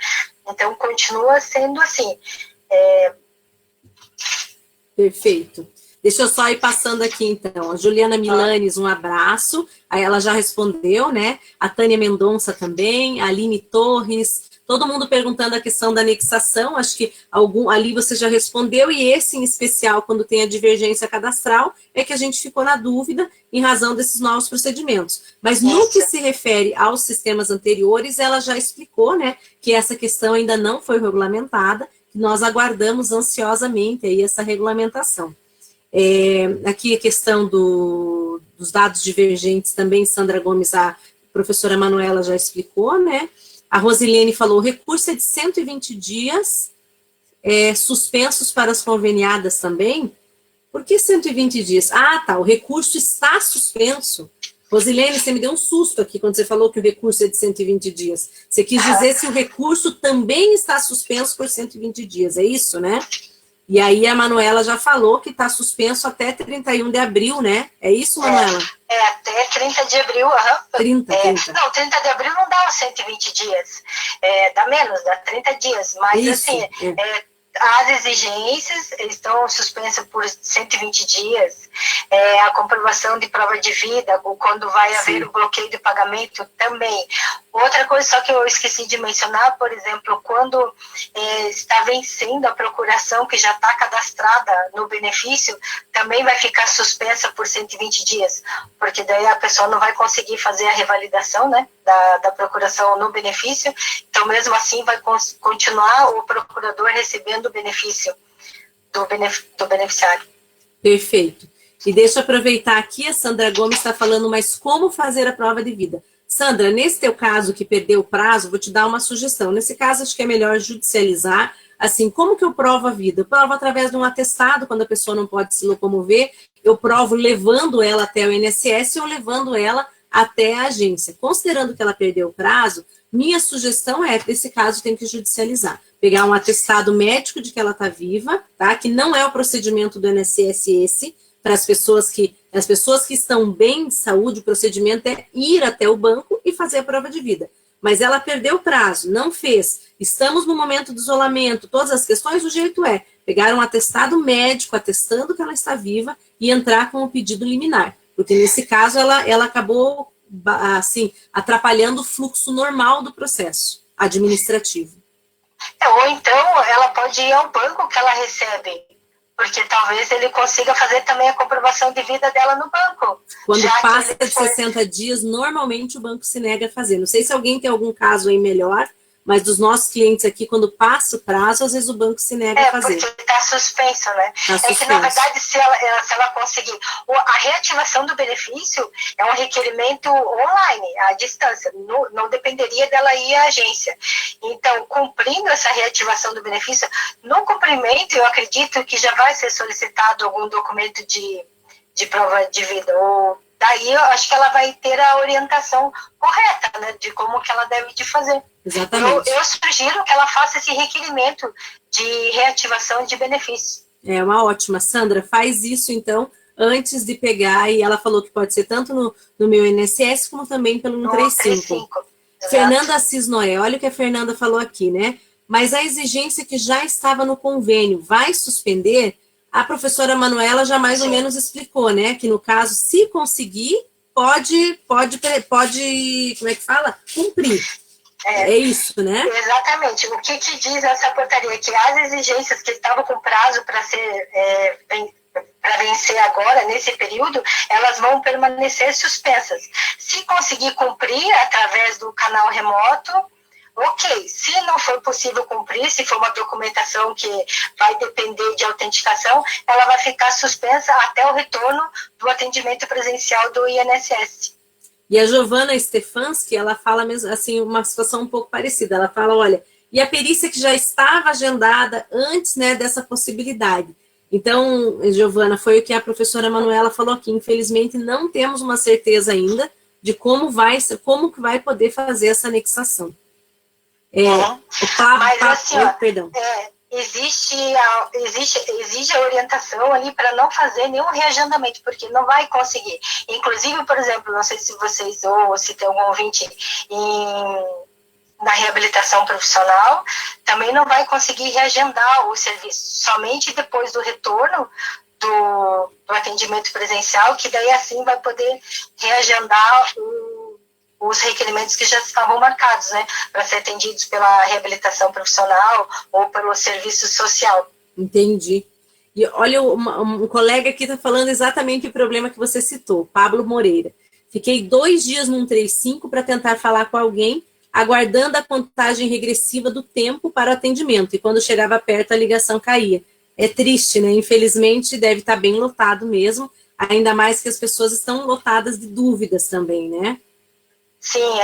Então, continua sendo assim. Perfeito. Deixa eu só ir passando aqui, então. A Juliana Milanes, um abraço. Aí ela já respondeu, né? A Tânia Mendonça também, a Aline Torres, todo mundo perguntando a questão da anexação, acho que ali você já respondeu, e esse em especial, quando tem a divergência cadastral, é que a gente ficou na dúvida em razão desses novos procedimentos. Mas no que se refere aos sistemas anteriores, ela já explicou, né, que essa questão ainda não foi regulamentada, que nós aguardamos ansiosamente aí essa regulamentação. Aqui a questão dos dados divergentes também, Sandra Gomes, a professora Manuela já explicou, né? A Rosilene falou, o recurso é de 120 dias, suspensos para as conveniadas também. Por que 120 dias? Ah, tá, o recurso está suspenso. Rosilene, você me deu um susto aqui quando você falou que o recurso é de 120 dias. Você quis dizer se o recurso também está suspenso por 120 dias, é isso, né? E aí a Manuela já falou que está suspenso até 31 de abril, né? É isso, Manuela? Até 30 de abril. 30. Não, 30 de abril não dá os 120 dias. Dá menos, dá 30 dias. Mas, isso, assim, as exigências estão suspensas por 120 dias, a comprovação de prova de vida, ou quando vai haver o bloqueio de pagamento também. Outra coisa só que eu esqueci de mencionar, por exemplo, quando está vencendo a procuração que já está cadastrada no benefício, também vai ficar suspensa por 120 dias, porque daí a pessoa não vai conseguir fazer a revalidação, né, da procuração no benefício, então mesmo assim vai continuar o procurador recebendo o benefício do beneficiário. Perfeito. E deixa eu aproveitar aqui, a Sandra Gomes está falando, mas como fazer a prova de vida? Sandra, nesse teu caso que perdeu o prazo, vou te dar uma sugestão. Nesse caso, acho que é melhor judicializar. Assim, como que eu provo a vida? Eu provo através de um atestado, quando a pessoa não pode se locomover. Eu provo levando ela até o INSS ou levando ela até a agência. Considerando que ela perdeu o prazo, minha sugestão é, nesse caso, tem que judicializar. Pegar um atestado médico de que ela está viva, tá? Que não é o procedimento do INSS esse, para as pessoas que estão bem de saúde, o procedimento é ir até o banco e fazer a prova de vida. Mas ela perdeu o prazo, não fez, estamos no momento do isolamento, todas as questões, o jeito é pegar um atestado médico atestando que ela está viva e entrar com o pedido liminar. Porque nesse caso ela acabou, assim, atrapalhando o fluxo normal do processo administrativo. Ou então ela pode ir ao banco que ela recebe, porque talvez ele consiga fazer também a comprovação de vida dela no banco. Quando passa de 60 dias, normalmente o banco se nega a fazer. Não sei se alguém tem algum caso aí melhor, mas dos nossos clientes aqui, quando passa o prazo, às vezes o banco se nega a fazer. Porque está suspenso, né? Tá suspenso. Que, na verdade, se ela conseguir... A reativação do benefício é um requerimento online, à distância. Não dependeria dela ir à agência. Então, cumprindo essa reativação do benefício, no cumprimento, eu acredito que já vai ser solicitado algum documento de prova de vida, ou daí eu acho que ela vai ter a orientação correta, né, de como que ela deve de fazer. Exatamente. Eu sugiro que ela faça esse requerimento de reativação de benefício. É uma ótima. Sandra, faz isso então, antes de pegar, e ela falou que pode ser tanto no meu INSS, como também pelo 135. Fernanda Assis Noé, olha o que a Fernanda falou aqui, né? Mas a exigência que já estava no convênio vai suspender? A professora Manuela já mais ou menos explicou, né? Que no caso, se conseguir, pode, como é que fala? Cumprir. É isso, né? Exatamente. O que diz essa portaria? Que as exigências que estavam com prazo para ser para vencer agora, nesse período, elas vão permanecer suspensas. Se conseguir cumprir através do canal remoto, ok. Se não for possível cumprir, se for uma documentação que vai depender de autenticação, ela vai ficar suspensa até o retorno do atendimento presencial do INSS. E a Giovana Stefanski, ela fala mesmo assim, uma situação um pouco parecida. Ela fala, olha, e a perícia que já estava agendada antes, né, dessa possibilidade. Então, Giovana, foi o que a professora Manuela falou aqui. Infelizmente, não temos uma certeza ainda de como que vai poder fazer essa anexação. Mas assim, perdão. Exige a orientação ali para não fazer nenhum reagendamento, porque não vai conseguir. Inclusive, por exemplo, não sei se vocês ou se tem algum ouvinte na reabilitação profissional, também não vai conseguir reagendar o serviço, somente depois do retorno do atendimento presencial, que daí assim vai poder reagendar os requerimentos que já estavam marcados, né, para ser atendidos pela reabilitação profissional ou pelo serviço social. Entendi. E olha, um colega aqui está falando exatamente o problema que você citou, Pablo Moreira. Fiquei 2 dias no 135 para tentar falar com alguém, aguardando a contagem regressiva do tempo para o atendimento, e quando chegava perto a ligação caía. É triste, né? Infelizmente deve estar bem lotado mesmo, ainda mais que as pessoas estão lotadas de dúvidas também, né? Sim,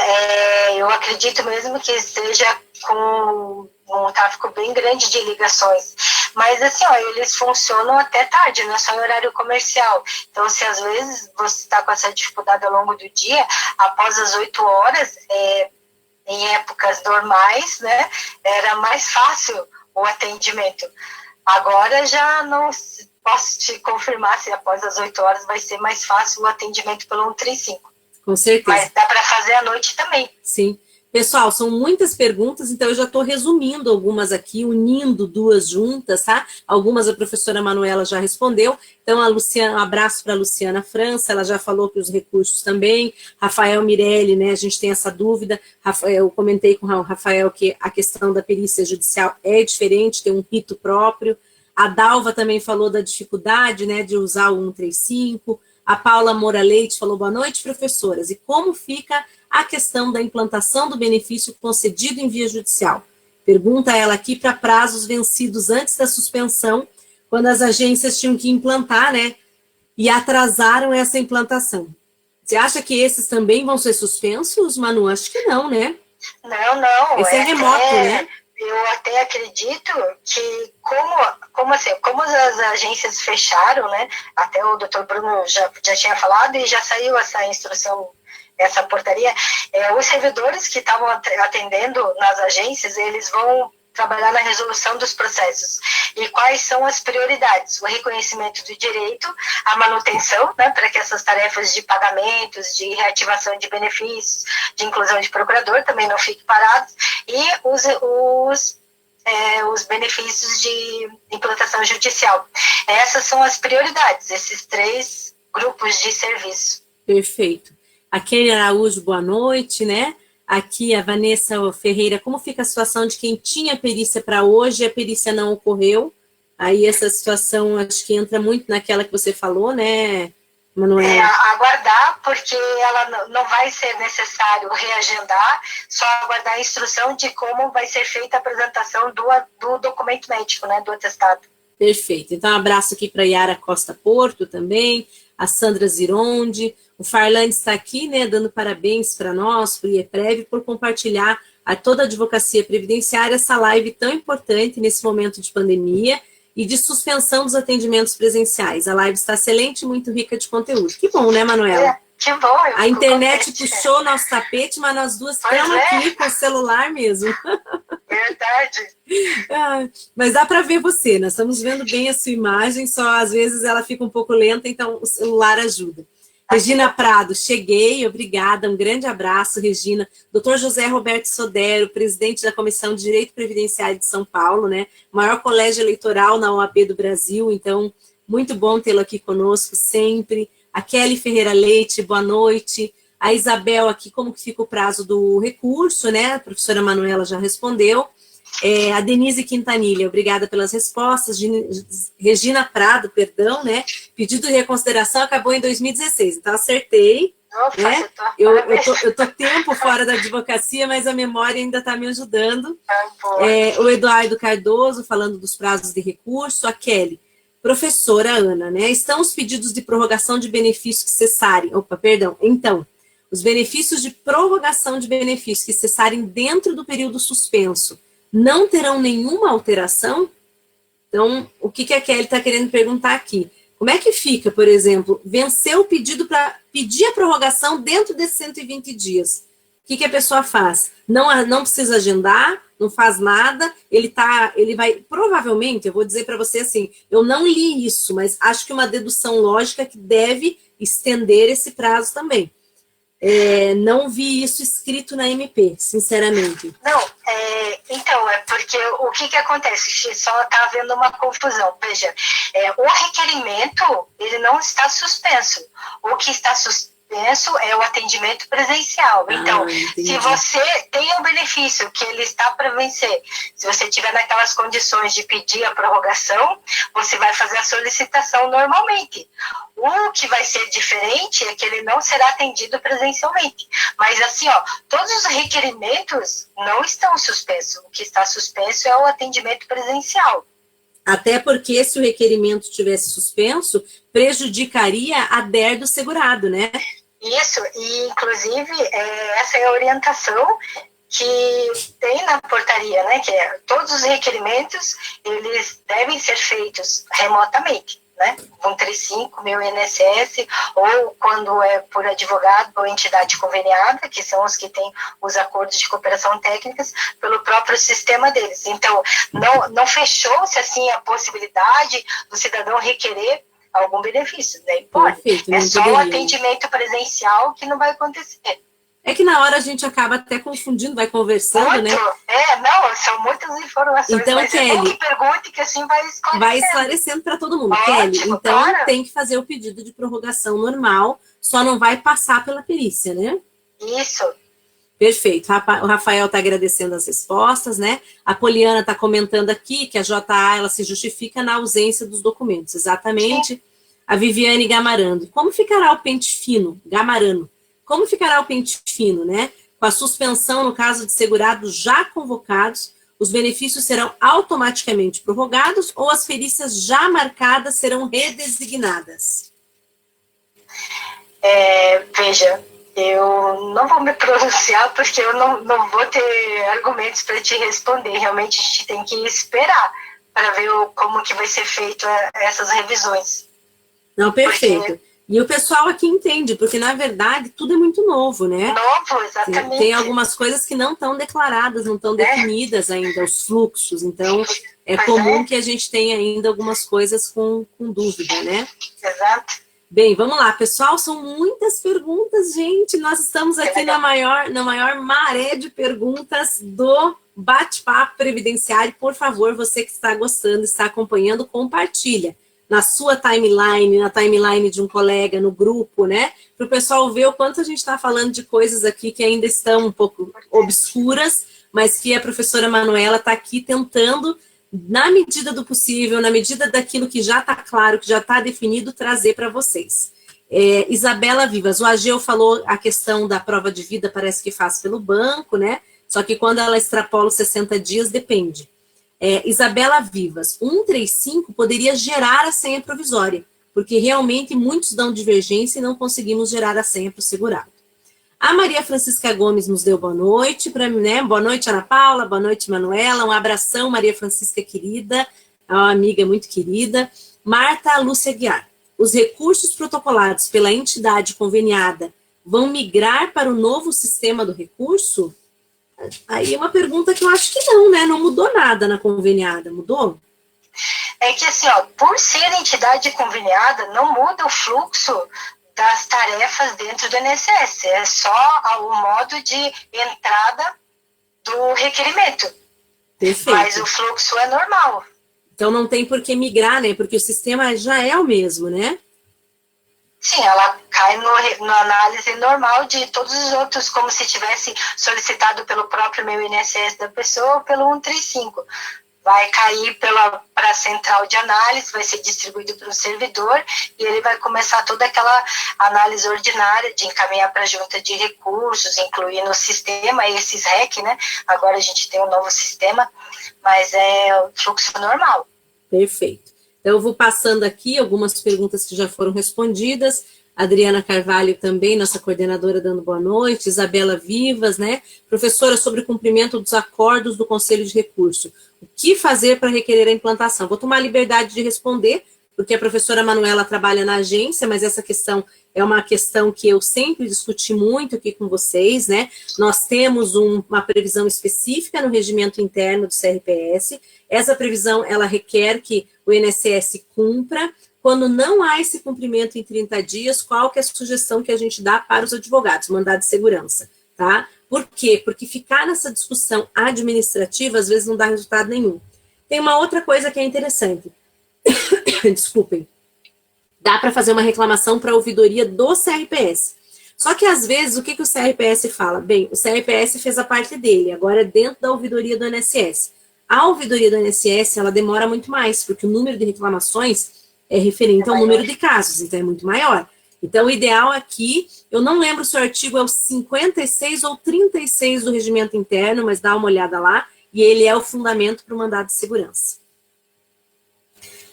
eu acredito mesmo que esteja com um tráfego bem grande de ligações. Mas assim, eles funcionam até tarde, não é só em horário comercial. Então, se às vezes você está com essa dificuldade ao longo do dia, após as 8 horas, em épocas normais, né, era mais fácil o atendimento. Agora já não posso te confirmar se após as 8 horas vai ser mais fácil o atendimento pelo 135. Com certeza. Mas dá para fazer à noite também. Sim. Pessoal, são muitas perguntas, então eu já estou resumindo algumas aqui, unindo duas juntas, tá? Algumas a professora Manuela já respondeu. Então, a Luciana, um abraço para a Luciana França, ela já falou que os recursos também. Rafael Mirelli, né? A gente tem essa dúvida. Eu comentei com o Rafael que a questão da perícia judicial é diferente, tem um rito próprio. A Dalva também falou da dificuldade, né, de usar o 135. A Paula Moura Leite falou, boa noite, professoras. E como fica a questão da implantação do benefício concedido em via judicial? Pergunta ela aqui para prazos vencidos antes da suspensão, quando as agências tinham que implantar, né, e atrasaram essa implantação. Você acha que esses também vão ser suspensos, Manu? Acho que não, né? Não. Esse é remoto, né? Eu até acredito que, como as agências fecharam, né? Até o doutor Bruno já tinha falado e já saiu essa instrução, essa portaria, os servidores que estavam atendendo nas agências, eles vão trabalhar na resolução dos processos. E quais são as prioridades? O reconhecimento do direito, a manutenção, né, para que essas tarefas de pagamentos, de reativação de benefícios, de inclusão de procurador também não fiquem parados, e os benefícios de implantação judicial. Essas são as prioridades, esses 3 grupos de serviço. Perfeito. A Kelly Araújo, boa noite, né? Aqui a Vanessa Ferreira, como fica a situação de quem tinha perícia para hoje e a perícia não ocorreu? Aí essa situação acho que entra muito naquela que você falou, né, Manuela? Aguardar, porque ela não vai ser necessário reagendar, só aguardar a instrução de como vai ser feita a apresentação do documento médico, né, do atestado. Perfeito. Então, um abraço aqui para Yara Costa Porto também, a Sandra Zironde, o Farland está aqui, né, dando parabéns para nós, para o IEPREV, por compartilhar a toda a advocacia previdenciária, essa live tão importante nesse momento de pandemia e de suspensão dos atendimentos presenciais. A live está excelente e muito rica de conteúdo. Que bom, né, Manuela? Que bom. A internet puxou o nosso tapete, mas nós duas estamos aqui com o celular mesmo. Verdade. Mas dá para ver você, nós estamos vendo bem a sua imagem, só às vezes ela fica um pouco lenta, então o celular ajuda. Regina Prado, cheguei, obrigada, um grande abraço, Regina. Dr. José Roberto Sodero, presidente da Comissão de Direito Previdenciário de São Paulo, né? Maior colégio eleitoral na OAB do Brasil, então, muito bom tê-lo aqui conosco sempre. A Kelly Ferreira Leite, boa noite. A Isabel aqui, como que fica o prazo do recurso, né? A professora Manuela já respondeu. A Denise Quintanilha, obrigada pelas respostas. Regina Prado, perdão, né? Pedido de reconsideração acabou em 2016, então acertei. Opa, né? Eu tô tempo fora da advocacia, mas a memória ainda está me ajudando. O Eduardo Cardoso, falando dos prazos de recurso. A Kelly, professora Ana, né? Estão os pedidos de prorrogação de benefícios que cessarem. Então, os benefícios de prorrogação de benefícios que cessarem dentro do período suspenso não terão nenhuma alteração? Então, o que a Kelly está querendo perguntar aqui? Como é que fica, por exemplo, vencer o pedido para pedir a prorrogação dentro desses 120 dias? O que a pessoa faz? Não precisa agendar, não faz nada, ele vai, provavelmente, eu vou dizer para você assim, eu não li isso, mas acho que uma dedução lógica que deve estender esse prazo também. Não vi isso escrito na MP, sinceramente. Não, então, porque o que acontece? Só está havendo uma confusão. Veja, o requerimento, ele não está suspenso. O que está suspenso é o atendimento presencial. Então, se você tem um benefício que ele está para vencer, se você tiver naquelas condições de pedir a prorrogação, você vai fazer a solicitação normalmente. O que vai ser diferente é que ele não será atendido presencialmente. Mas assim, todos os requerimentos não estão suspensos. O que está suspenso é o atendimento presencial. Até porque se o requerimento tivesse suspenso, prejudicaria a DER do segurado, né? Isso, e inclusive essa é a orientação que tem na portaria, né? Que todos os requerimentos, eles devem ser feitos remotamente. Né, com 35, meu INSS, ou quando é por advogado ou entidade conveniada, que são os que têm os acordos de cooperação técnicas, pelo próprio sistema deles. Então, não fechou-se assim a possibilidade do cidadão requerer algum benefício, daí pode. Perfeito, é só o atendimento presencial que não vai acontecer. É que na hora a gente acaba até confundindo, vai conversando, muito, né? Não, são muitas informações, então, mas Kelly, é bom que pergunte que assim vai esclarecendo para todo mundo. Ótimo, Kelly, então claro. tem que fazer o pedido de prorrogação normal, só não vai passar pela perícia, né? Isso. Perfeito. O Rafael está agradecendo as respostas, né? A Poliana está comentando aqui que a JA ela se justifica na ausência dos documentos. Exatamente. Sim. A Viviane Gamarando. Como ficará o pente fino? Gamarano. Como ficará o pente fino, né? Com a suspensão no caso de segurados já convocados, os benefícios serão automaticamente prorrogados ou as perícias já marcadas serão redesignadas? Veja, eu não vou me pronunciar porque eu não vou ter argumentos para te responder. Realmente a gente tem que esperar para ver como que vai ser feito essas revisões. Não, perfeito. Porque... E o pessoal aqui entende, porque na verdade tudo é muito novo, né? Novo, exatamente. Tem algumas coisas que não estão declaradas, não estão definidas ainda, os fluxos. Então, é comum que a gente tenha ainda algumas coisas com dúvida, né? Exato. Bem, vamos lá, pessoal, são muitas perguntas, gente. Nós estamos aqui na maior maré de perguntas do bate-papo previdenciário. Por favor, você que está gostando, está acompanhando, compartilha na sua timeline, na timeline de um colega, no grupo, né? Para o pessoal ver o quanto a gente está falando de coisas aqui que ainda estão um pouco obscuras, mas que a professora Manuela está aqui tentando, na medida do possível, na medida daquilo que já está claro, que já está definido, trazer para vocês. Isabela Vivas, o Ageu falou a questão da prova de vida, parece que faz pelo banco, né? Só que quando ela extrapola os 60 dias, depende. Isabela Vivas, 135 poderia gerar a senha provisória, porque realmente muitos dão divergência e não conseguimos gerar a senha para o segurado. A Maria Francisca Gomes nos deu boa noite, né? Boa noite, Ana Paula, boa noite, Manuela, um abração, Maria Francisca querida, é uma amiga muito querida. Marta Lúcia Guiar, os recursos protocolados pela entidade conveniada vão migrar para o novo sistema do recurso? Aí é uma pergunta que eu acho que não, né? Não mudou nada na conveniada, mudou? É que assim, por ser entidade conveniada, não muda o fluxo das tarefas dentro do INSS, é só o modo de entrada do requerimento. Perfeito. Mas o fluxo é normal. Então não tem por que migrar, né? Porque o sistema já é o mesmo, né? Sim, ela cai na análise normal de todos os outros, como se tivesse solicitado pelo próprio meu INSS da pessoa ou pelo 135. Vai cair para a central de análise, vai ser distribuído para um servidor e ele vai começar toda aquela análise ordinária de encaminhar para a junta de recursos, incluir no sistema esses REC, né? Agora a gente tem um novo sistema, mas é o fluxo normal. Perfeito. Então, eu vou passando aqui algumas perguntas que já foram respondidas. Adriana Carvalho também, nossa coordenadora, dando boa noite. Isabela Vivas, né? Professora, sobre o cumprimento dos acordos do Conselho de Recurso. O que fazer para requerer a implantação? Vou tomar a liberdade de responder, porque a professora Manuela trabalha na agência, mas essa questão é uma questão que eu sempre discuti muito aqui com vocês, né? Nós temos uma previsão específica no regimento interno do CRPS. Essa previsão, ela requer que o INSS cumpra. Quando não há esse cumprimento em 30 dias, qual que é a sugestão que a gente dá para os advogados? Mandado de segurança, tá? Por quê? Porque ficar nessa discussão administrativa, às vezes, não dá resultado nenhum. Tem uma outra coisa que é interessante. Desculpem. Dá para fazer uma reclamação para a ouvidoria do CRPS. Só que, às vezes, o que o CRPS fala? Bem, o CRPS fez a parte dele, agora é dentro da ouvidoria do INSS. A ouvidoria do INSS, ela demora muito mais, porque o número de reclamações é referente ao número de casos, então é muito maior. Então, o ideal aqui, eu não lembro se o artigo é o 56 ou 36 do regimento interno, mas dá uma olhada lá, e ele é o fundamento para o mandado de segurança.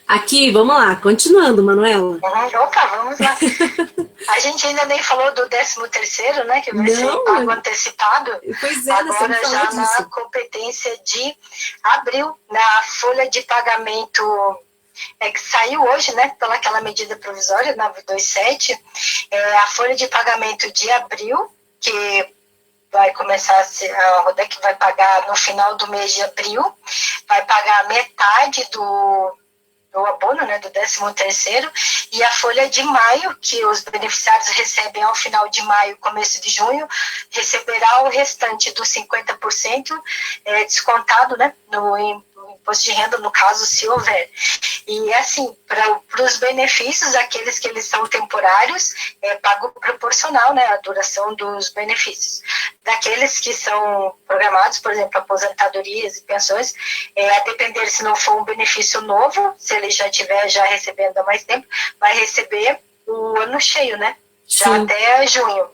Aqui, vamos lá, continuando, Manuela. Opa, vamos lá. A gente ainda nem falou do 13º, né, que vai ser pago antecipado. Pois é, agora já na competência de abril, na folha de pagamento que saiu hoje, né, pelaquela medida provisória, 927, a folha de pagamento de abril, que vai começar a Rodec vai pagar no final do mês de abril, vai pagar metade o abono, né, do 13º, e a folha de maio, que os beneficiários recebem ao final de maio, começo de junho, receberá o restante dos 50% descontado, né, no imposto de renda, no caso, se houver. E, assim, para os benefícios, aqueles que eles são temporários, é pago proporcional, né, à duração dos benefícios. Daqueles que são programados, por exemplo, aposentadorias e pensões, a depender se não for um benefício novo, se ele já estiver recebendo há mais tempo, vai receber o ano cheio, né? Já Sim. Até junho.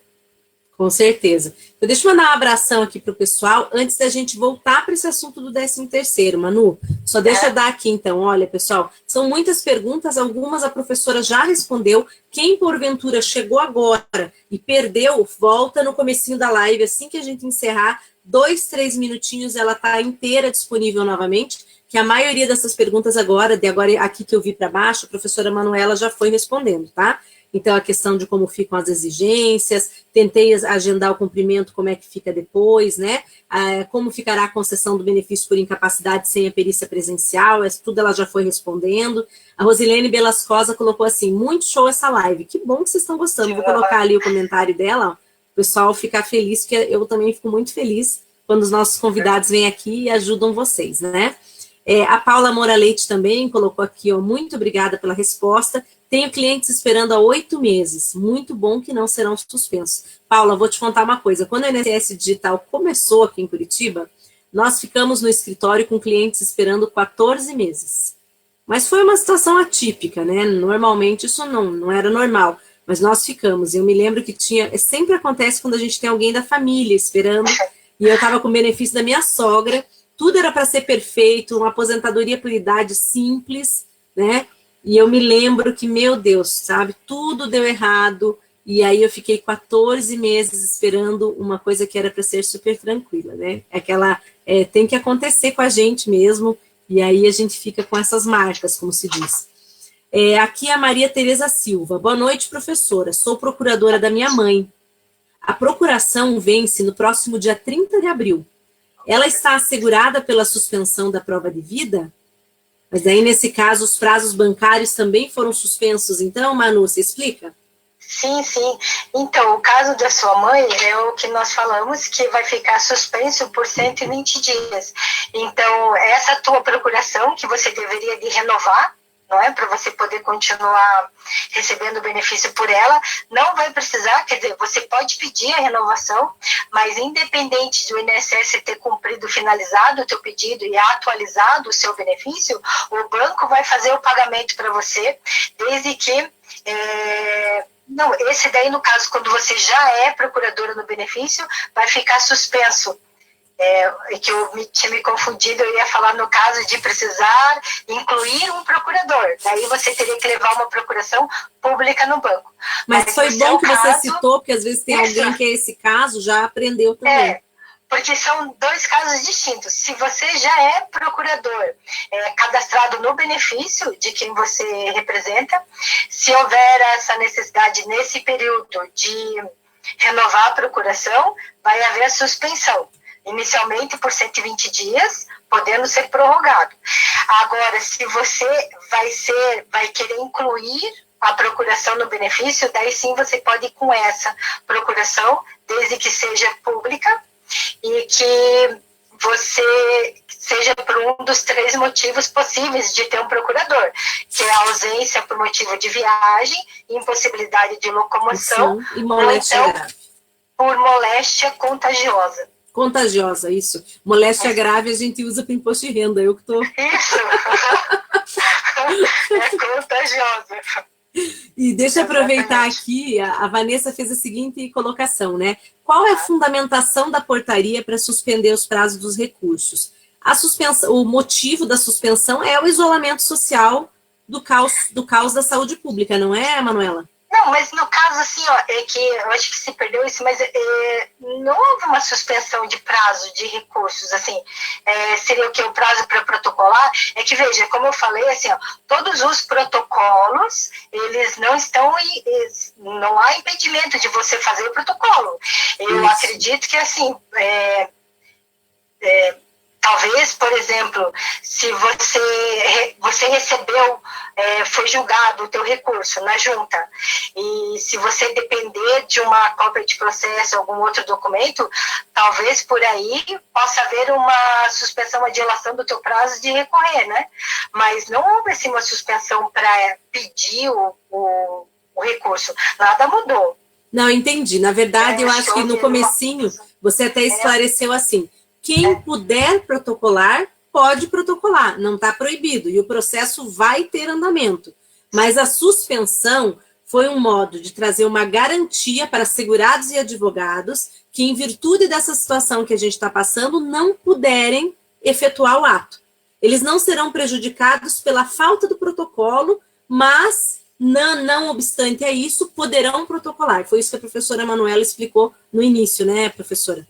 Com certeza. Eu deixo eu mandar um abração aqui para o pessoal, antes da gente voltar para esse assunto do 13º, Manu. Só deixa eu dar aqui, então. Olha, pessoal, são muitas perguntas, algumas a professora já respondeu. Quem, porventura, chegou agora e perdeu, volta no comecinho da live, assim que a gente encerrar, 2, 3 minutinhos, ela está inteira disponível novamente, que a maioria dessas perguntas agora aqui que eu vi para baixo, a professora Manuela já foi respondendo, tá? Então, a questão de como ficam as exigências, tentei agendar o cumprimento, como é que fica depois, né? Como ficará a concessão do benefício por incapacidade sem a perícia presencial, tudo ela já foi respondendo. A Rosilene Belascosa colocou assim, muito show essa live, que bom que vocês estão gostando. Vou colocar ali o comentário dela, ó, o pessoal ficar feliz, porque eu também fico muito feliz quando os nossos convidados vêm aqui e ajudam vocês, né? A Paula Moura Leite também colocou aqui, ó, muito obrigada pela resposta. Tenho clientes esperando há 8 meses. Muito bom que não serão suspensos. Paula, vou te contar uma coisa. Quando o INSS Digital começou aqui em Curitiba, nós ficamos no escritório com clientes esperando 14 meses. Mas foi uma situação atípica, né? Normalmente isso não era normal. Mas nós ficamos. Eu me lembro que sempre acontece quando a gente tem alguém da família esperando. E eu estava com o benefício da minha sogra. Tudo era para ser perfeito, uma aposentadoria por idade simples, né? E eu me lembro que, meu Deus, sabe, tudo deu errado, e aí eu fiquei 14 meses esperando uma coisa que era para ser super tranquila, né? Tem que acontecer com a gente mesmo, e aí a gente fica com essas marcas, como se diz. Aqui a Maria Tereza Silva. Boa noite, professora. Sou procuradora da minha mãe. A procuração vence no próximo dia 30 de abril. Ela está assegurada pela suspensão da prova de vida? Mas aí, nesse caso, os prazos bancários também foram suspensos. Então, Manu, você explica? Sim, sim. Então, o caso da sua mãe é o que nós falamos, que vai ficar suspenso por 120 dias. Então, essa tua procuração, que você deveria de renovar, não é? Para você poder continuar recebendo benefício por ela, não vai precisar, quer dizer, você pode pedir a renovação, mas independente do INSS ter cumprido, finalizado o teu pedido e atualizado o seu benefício, o banco vai fazer o pagamento para você, desde que... Não, esse daí, no caso, quando você já é procuradora no benefício, vai ficar suspenso. Que eu tinha me confundido, eu ia falar no caso de precisar incluir um procurador. Daí você teria que levar uma procuração pública no banco. Mas foi bom que você citou, porque às vezes tem alguém que é esse caso, já aprendeu também. Porque são 2 casos distintos. Se você já é procurador cadastrado no benefício de quem você representa, se houver essa necessidade nesse período de renovar a procuração, vai haver a suspensão. Inicialmente por 120 dias, podendo ser prorrogado. Agora, se você vai querer incluir a procuração no benefício, daí sim você pode ir com essa procuração, desde que seja pública e que você seja por um dos 3 motivos possíveis de ter um procurador, que é a ausência por motivo de viagem, impossibilidade de locomoção, sim, e moléstia ou então grave. Por moléstia contagiosa. Contagiosa, isso. Moléstia grave a gente usa para imposto de renda, eu que estou... Isso! É contagiosa. E deixa eu aproveitar aqui, a Vanessa fez a seguinte colocação, né? Qual é a fundamentação da portaria para suspender os prazos dos recursos? O motivo da suspensão é o isolamento social do caos da saúde pública, não é, Manuela? Não, mas no caso, assim, ó, é que eu acho que se perdeu isso, mas não houve uma suspensão de prazo de recursos, assim, seria o que? O prazo para protocolar? É que, veja, como eu falei, assim, ó, todos os protocolos, eles não estão, não há impedimento de você fazer o protocolo. Eu acredito que, assim, Talvez, por exemplo, se você recebeu, foi julgado o teu recurso na junta, e se você depender de uma cópia de processo, algum outro documento, talvez por aí possa haver uma suspensão, uma dilação do teu prazo de recorrer, né? Mas não houve assim uma suspensão para pedir o recurso. Nada mudou. Não, entendi. Na verdade, eu acho que no comecinho, você até esclareceu assim, quem puder protocolar, pode protocolar, não está proibido, e o processo vai ter andamento. Mas a suspensão foi um modo de trazer uma garantia para segurados e advogados que, em virtude dessa situação que a gente está passando, não puderem efetuar o ato. Eles não serão prejudicados pela falta do protocolo, mas, não obstante a isso, poderão protocolar. Foi isso que a professora Manuela explicou no início, né, professora?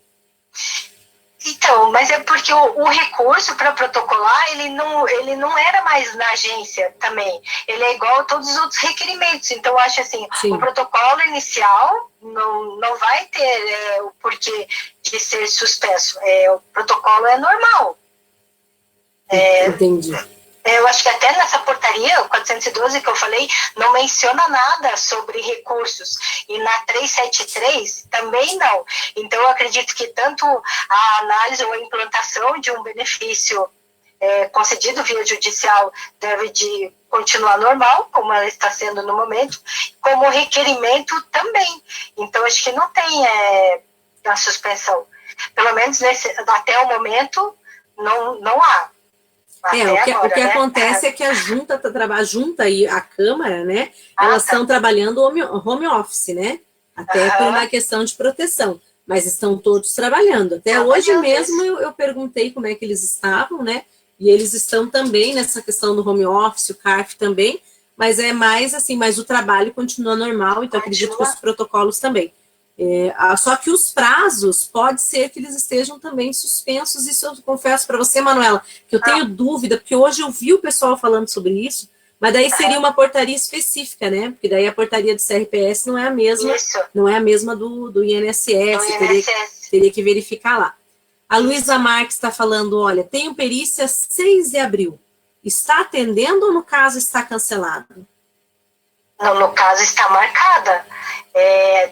Então, mas é porque o recurso para protocolar, ele não era mais na agência também. Ele é igual a todos os outros requerimentos. Então, eu acho assim, sim, o protocolo inicial não vai ter o porquê de ser suspenso. O protocolo é normal. Entendi. Eu acho que até nessa portaria, 412 que eu falei, não menciona nada sobre recursos. E na 373 também não. Então, eu acredito que tanto a análise ou a implantação de um benefício concedido via judicial deve de continuar normal, como ela está sendo no momento, como requerimento também. Então, acho que não tem a suspensão. Pelo menos até o momento, não há. O que acontece é que a junta e a Câmara, né, elas estão trabalhando home office, né, até por uma questão de proteção, mas estão todos trabalhando. Até hoje mesmo eu perguntei como é que eles estavam, né, e eles estão também nessa questão do home office, o CARF também, mas é mais assim, mas o trabalho continua normal, então acredito que os protocolos também. Só que os prazos, pode ser que eles estejam também suspensos, isso eu confesso para você, Manuela, que eu tenho dúvida, porque hoje eu vi o pessoal falando sobre isso, mas daí seria uma portaria específica, né? Porque daí a portaria do CRPS não é a mesma, não é a mesma do INSS, teria que verificar lá. A Luísa Marques está falando, olha, tenho perícia 6 de abril, está atendendo ou no caso está cancelado? Não, no caso está marcada.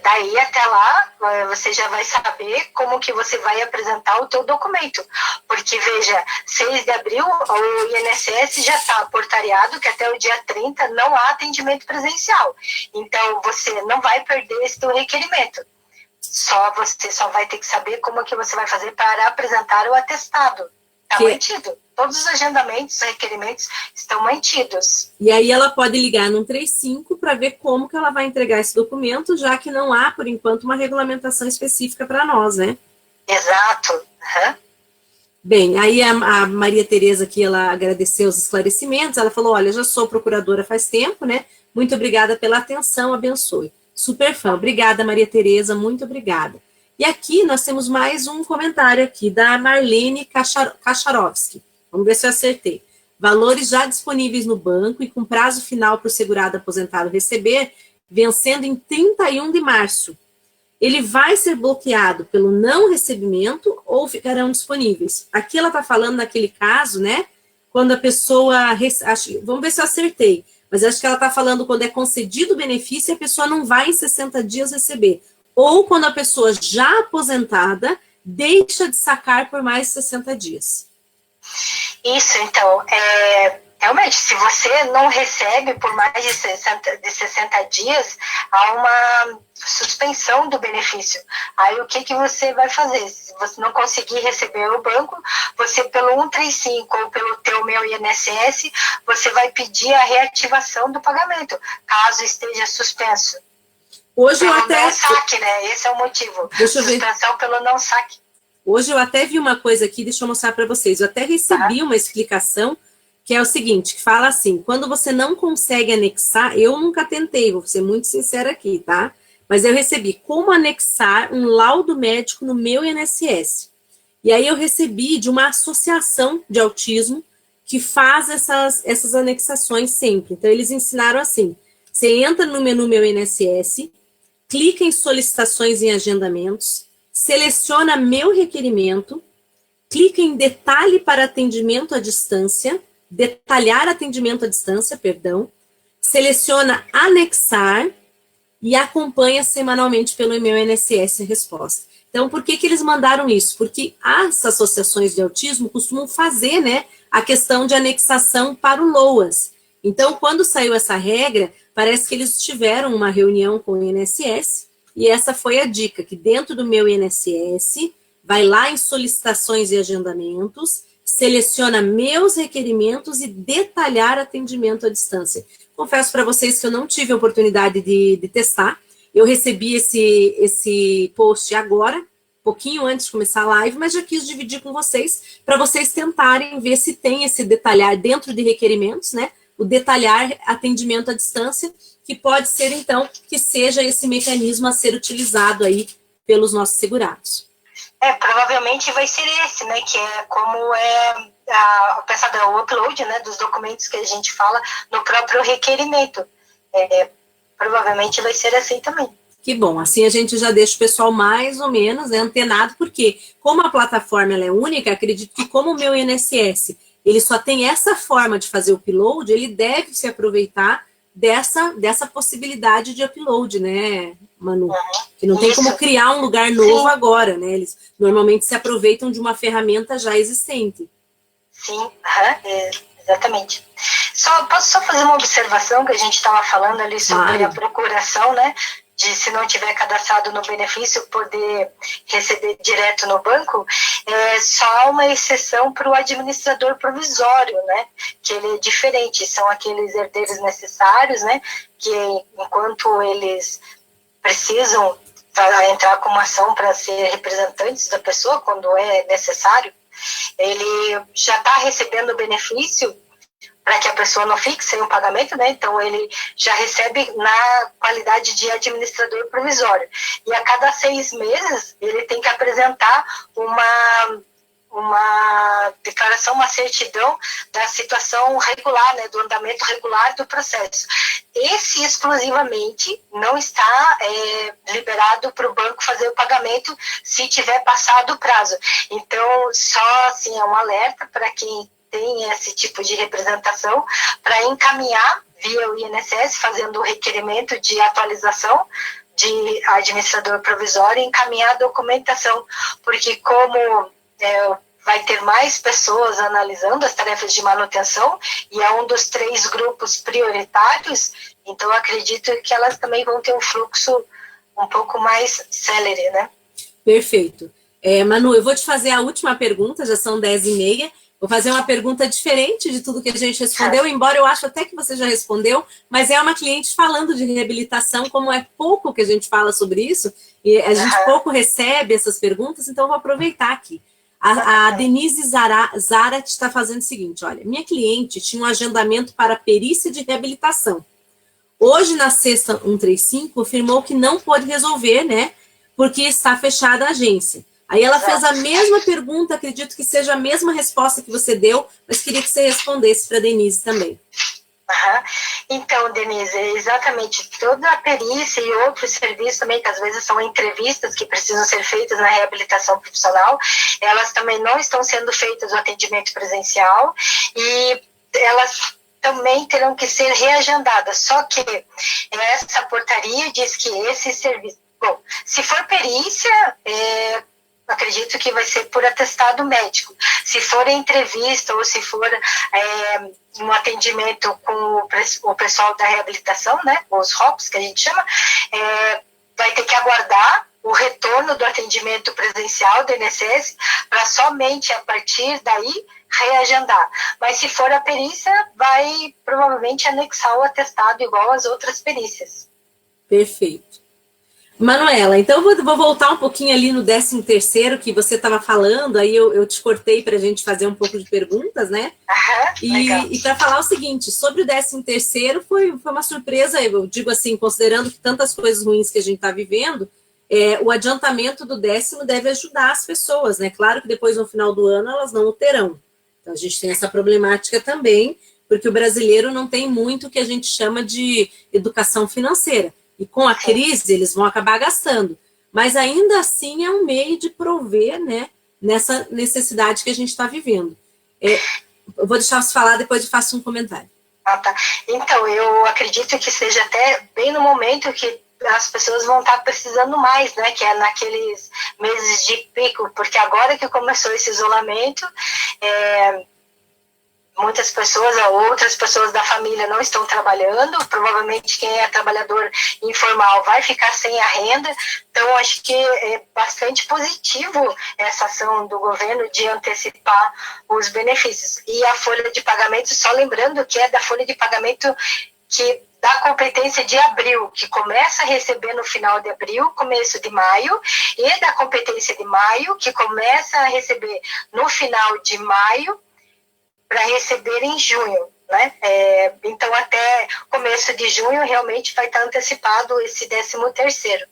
Daí até lá, você já vai saber como que você vai apresentar o teu documento. Porque, veja, 6 de abril, o INSS já está portariado que até o dia 30 não há atendimento presencial. Então, você não vai perder esse teu requerimento. Você só vai ter que saber como que você vai fazer para apresentar o atestado. Está mantido. Todos os agendamentos, requerimentos estão mantidos. E aí ela pode ligar no 135 para ver como que ela vai entregar esse documento, já que não há, por enquanto, uma regulamentação específica para nós, né? Exato. Uhum. Bem, aí a Maria Tereza aqui, ela agradeceu os esclarecimentos, ela falou, olha, já sou procuradora faz tempo, né? Muito obrigada pela atenção, abençoe. Super fã, obrigada Maria Tereza, muito obrigada. E aqui nós temos mais um comentário aqui da Marlene Kacharovski. Vamos ver se eu acertei. Valores já disponíveis no banco e com prazo final para o segurado aposentado receber, vencendo em 31 de março. Ele vai ser bloqueado pelo não recebimento ou ficarão disponíveis? Aqui ela está falando naquele caso, né? Quando a pessoa... Vamos ver se eu acertei. Mas acho que ela está falando quando é concedido o benefício e a pessoa não vai em 60 dias receber. Ou quando a pessoa já aposentada deixa de sacar por mais 60 dias. Isso, então, realmente, se você não recebe por mais de 60 dias, há uma suspensão do benefício. Aí o que você vai fazer? Se você não conseguir receber o banco, você pelo 135 ou pelo teu meu INSS, você vai pedir a reativação do pagamento, caso esteja suspenso. Hoje pelo eu até... não saque, né? Esse é o motivo. Suspensão pelo não saque. Hoje eu até vi uma coisa aqui, deixa eu mostrar para vocês. Eu até recebi uma explicação, que é o seguinte, que fala assim, quando você não consegue anexar, eu nunca tentei, vou ser muito sincera aqui, tá? Mas eu recebi como anexar um laudo médico no meu INSS. E aí eu recebi de uma associação de autismo que faz essas anexações sempre. Então eles ensinaram assim, você entra no menu meu INSS, clica em solicitações em agendamentos, seleciona meu requerimento, clica em detalhe para atendimento à distância, detalhar atendimento à distância, perdão, seleciona anexar e acompanha semanalmente pelo e-mail INSS resposta. Então, por que eles mandaram isso? Porque as associações de autismo costumam fazer, né, a questão de anexação para o LOAS. Então, quando saiu essa regra, parece que eles tiveram uma reunião com o INSS, e essa foi a dica, que dentro do meu INSS, vai lá em solicitações e agendamentos, seleciona meus requerimentos e detalhar atendimento à distância. Confesso para vocês que eu não tive a oportunidade de testar. Eu recebi esse post agora, pouquinho antes de começar a live, mas já quis dividir com vocês, para vocês tentarem ver se tem esse detalhar dentro de requerimentos, né? O detalhar atendimento à distância, que pode ser, então, que seja esse mecanismo a ser utilizado aí pelos nossos segurados. Provavelmente vai ser esse, né? Que é como o upload, né, dos documentos que a gente fala no próprio requerimento. Provavelmente vai ser assim também. Que bom, assim a gente já deixa o pessoal mais ou menos, né, antenado, porque como a plataforma ela é única, acredito que como o meu INSS, ele só tem essa forma de fazer o upload, ele deve se aproveitar dessa possibilidade de upload, né, Manu? Que não tem como criar um lugar novo agora, né? Eles normalmente se aproveitam de uma ferramenta já existente. Sim, exatamente. Posso só fazer uma observação que a gente estava falando ali sobre a procuração, né? De se não tiver cadastrado no benefício, poder receber direto no banco, só uma exceção para o administrador provisório, né? Que ele é diferente, são aqueles herdeiros necessários, né? Que enquanto eles precisam entrar com uma ação para ser representantes da pessoa, quando é necessário, ele já está recebendo o benefício para que a pessoa não fique sem o pagamento, né? Então, ele já recebe na qualidade de administrador provisório. E a cada 6 meses, ele tem que apresentar uma declaração, uma certidão da situação regular, né? Do andamento regular do processo. Esse, exclusivamente, não está liberado para o banco fazer o pagamento se tiver passado o prazo. Então, só assim, é um alerta para quem tem esse tipo de representação, para encaminhar via o INSS, fazendo o requerimento de atualização de administrador provisório e encaminhar a documentação, porque como vai ter mais pessoas analisando as tarefas de manutenção e é um dos 3 grupos prioritários, então acredito que elas também vão ter um fluxo um pouco mais célere, né? Perfeito. Manu, eu vou te fazer a última pergunta, já são 10h30. Vou fazer uma pergunta diferente de tudo que a gente respondeu, embora eu acho até que você já respondeu, mas é uma cliente falando de reabilitação, como é pouco que a gente fala sobre isso, e a gente pouco recebe essas perguntas, então eu vou aproveitar aqui. A Denise Zarat está fazendo o seguinte, olha, minha cliente tinha um agendamento para perícia de reabilitação. Hoje, na sexta 135, afirmou que não pôde resolver, né, porque está fechada a agência. Aí ela fez a mesma pergunta, acredito que seja a mesma resposta que você deu, mas queria que você respondesse para a Denise também. Então, Denise, exatamente, toda a perícia e outros serviços também, que às vezes são entrevistas que precisam ser feitas na reabilitação profissional, elas também não estão sendo feitas no atendimento presencial e elas também terão que ser reagendadas, só que essa portaria diz que esse serviço, bom, se for perícia, acredito que vai ser por atestado médico. Se for entrevista ou se for um atendimento com o pessoal da reabilitação, né, os ROPs, que a gente chama, vai ter que aguardar o retorno do atendimento presencial do INSS para somente a partir daí reagendar. Mas se for a perícia, vai provavelmente anexar o atestado igual às outras perícias. Perfeito. Manuela, então eu vou voltar um pouquinho ali no 13º que você estava falando, aí eu te cortei para a gente fazer um pouco de perguntas, né? E para falar o seguinte, sobre o 13º foi uma surpresa, eu digo assim, considerando que tantas coisas ruins que a gente está vivendo, o adiantamento do 10º deve ajudar as pessoas, né? Claro que depois no final do ano elas não o terão. Então a gente tem essa problemática também, porque o brasileiro não tem muito o que a gente chama de educação financeira. E com a crise, eles vão acabar gastando. Mas ainda assim é um meio de prover, né, nessa necessidade que a gente está vivendo. Eu vou deixar você falar, depois eu faço um comentário. Ah, tá. Então, eu acredito que seja até bem no momento que as pessoas vão estar precisando mais, né? Que é naqueles meses de pico, porque agora que começou esse isolamento, muitas pessoas, outras pessoas da família não estão trabalhando, provavelmente quem é trabalhador informal vai ficar sem a renda, então acho que é bastante positivo essa ação do governo de antecipar os benefícios. E a folha de pagamento, só lembrando que é da folha de pagamento que da competência de abril, que começa a receber no final de abril, começo de maio, e da competência de maio, que começa a receber no final de maio, para receber em junho, né? Então, até começo de junho, realmente vai estar antecipado esse 13º.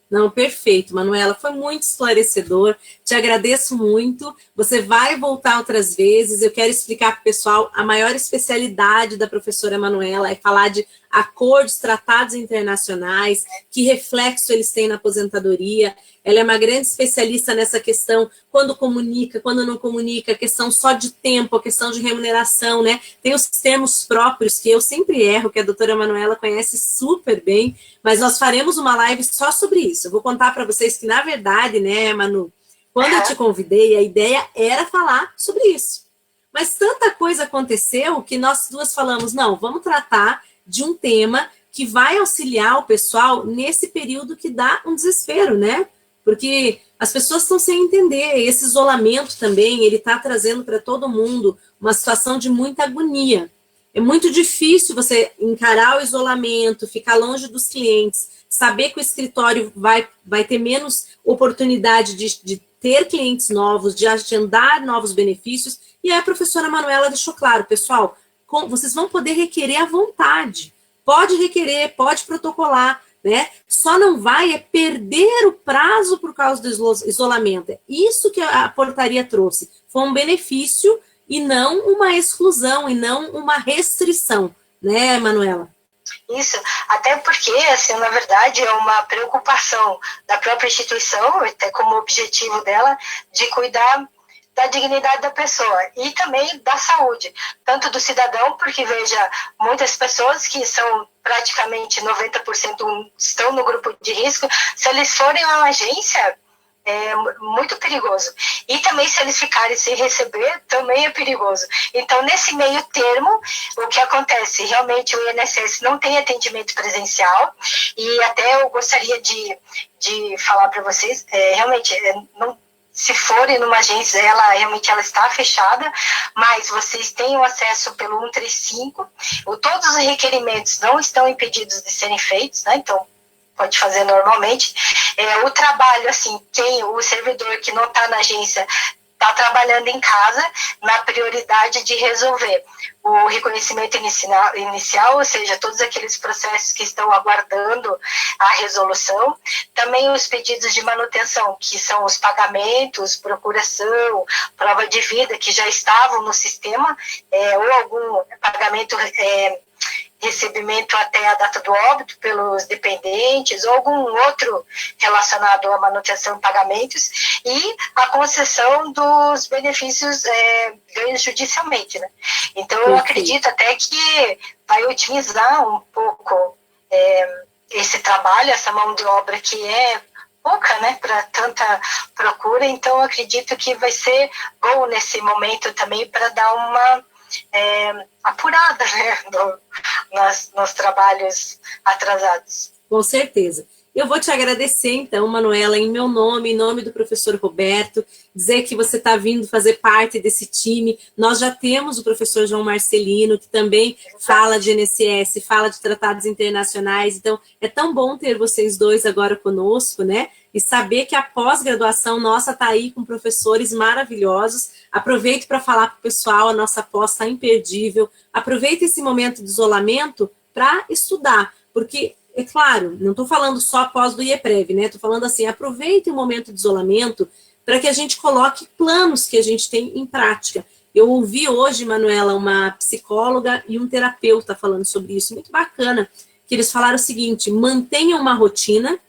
Não, perfeito, Manuela, foi muito esclarecedor, te agradeço muito, você vai voltar outras vezes, eu quero explicar para o pessoal, a maior especialidade da professora Manuela é falar de acordos, tratados internacionais, que reflexo eles têm na aposentadoria. Ela é uma grande especialista nessa questão, quando comunica, quando não comunica, questão só de tempo, a questão de remuneração, né? Tem os termos próprios que eu sempre erro, que a doutora Manuela conhece super bem, mas nós faremos uma live só sobre isso. Eu vou contar para vocês que, na verdade, né, Manu, quando eu te convidei, a ideia era falar sobre isso. Mas tanta coisa aconteceu que nós duas falamos, não, vamos tratar de um tema que vai auxiliar o pessoal nesse período que dá um desespero, né? Porque as pessoas estão sem entender, esse isolamento também, ele está trazendo para todo mundo uma situação de muita agonia. É muito difícil você encarar o isolamento, ficar longe dos clientes, saber que o escritório vai ter menos oportunidade de ter clientes novos, de agendar novos benefícios, e aí a professora Manuela deixou claro, pessoal, vocês vão poder requerer à vontade, pode requerer, pode protocolar, né? Só não vai perder o prazo por causa do isolamento. É isso que a portaria trouxe. Foi um benefício e não uma exclusão, e não uma restrição, né, Manuela? Isso, até porque, assim, na verdade, é uma preocupação da própria instituição, até como objetivo dela, de cuidar da dignidade da pessoa e também da saúde, tanto do cidadão, porque veja, muitas pessoas que são praticamente 90% estão no grupo de risco, se eles forem a uma agência, é muito perigoso. E também se eles ficarem sem receber, também é perigoso. Então, nesse meio termo, o que acontece? Realmente o INSS não tem atendimento presencial, e até eu gostaria de falar para vocês, realmente, não. Se forem numa agência, ela está fechada, mas vocês têm o acesso pelo 135, todos os requerimentos não estão impedidos de serem feitos, né? Então, pode fazer normalmente. O trabalho, assim, o servidor que não está na agência está trabalhando em casa na prioridade de resolver o reconhecimento inicial, ou seja, todos aqueles processos que estão aguardando a resolução, também os pedidos de manutenção, que são os pagamentos, procuração, prova de vida, que já estavam no sistema, ou algum pagamento recebimento até a data do óbito pelos dependentes, ou algum outro relacionado à manutenção e pagamentos, e a concessão dos benefícios ganhos judicialmente, né? Então, eu acredito até que vai otimizar um pouco esse trabalho, essa mão de obra que é pouca, né, para tanta procura. Então, eu acredito que vai ser bom nesse momento também para dar uma apurada, né, nos trabalhos atrasados. Com certeza. Eu vou te agradecer, então, Manuela, em meu nome, em nome do professor Roberto, dizer que você está vindo fazer parte desse time. Nós já temos o professor João Marcelino, que também fala de INSS, fala de tratados internacionais. Então, é tão bom ter vocês dois agora conosco, né? E saber que a pós-graduação nossa está aí com professores maravilhosos. Aproveito para falar para o pessoal, a nossa pós está imperdível. Aproveita esse momento de isolamento para estudar, porque... É claro, não estou falando só após do IEPREV, né? Estou falando assim, aproveite o momento de isolamento para que a gente coloque planos que a gente tem em prática. Eu ouvi hoje, Manuela, uma psicóloga e um terapeuta falando sobre isso, muito bacana, que eles falaram o seguinte, mantenha uma rotina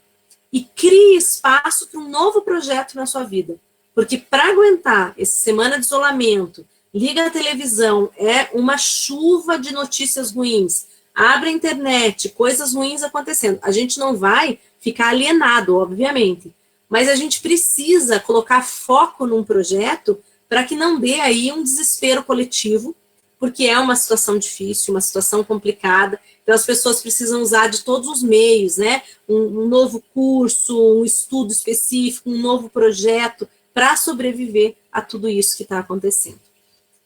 e crie espaço para um novo projeto na sua vida. Porque para aguentar essa semana de isolamento, liga a televisão, é uma chuva de notícias ruins, abre a internet, coisas ruins acontecendo. A gente não vai ficar alienado, obviamente, mas a gente precisa colocar foco num projeto para que não dê aí um desespero coletivo, porque é uma situação difícil, uma situação complicada, então as pessoas precisam usar de todos os meios, né? Um novo curso, um estudo específico, um novo projeto para sobreviver a tudo isso que está acontecendo.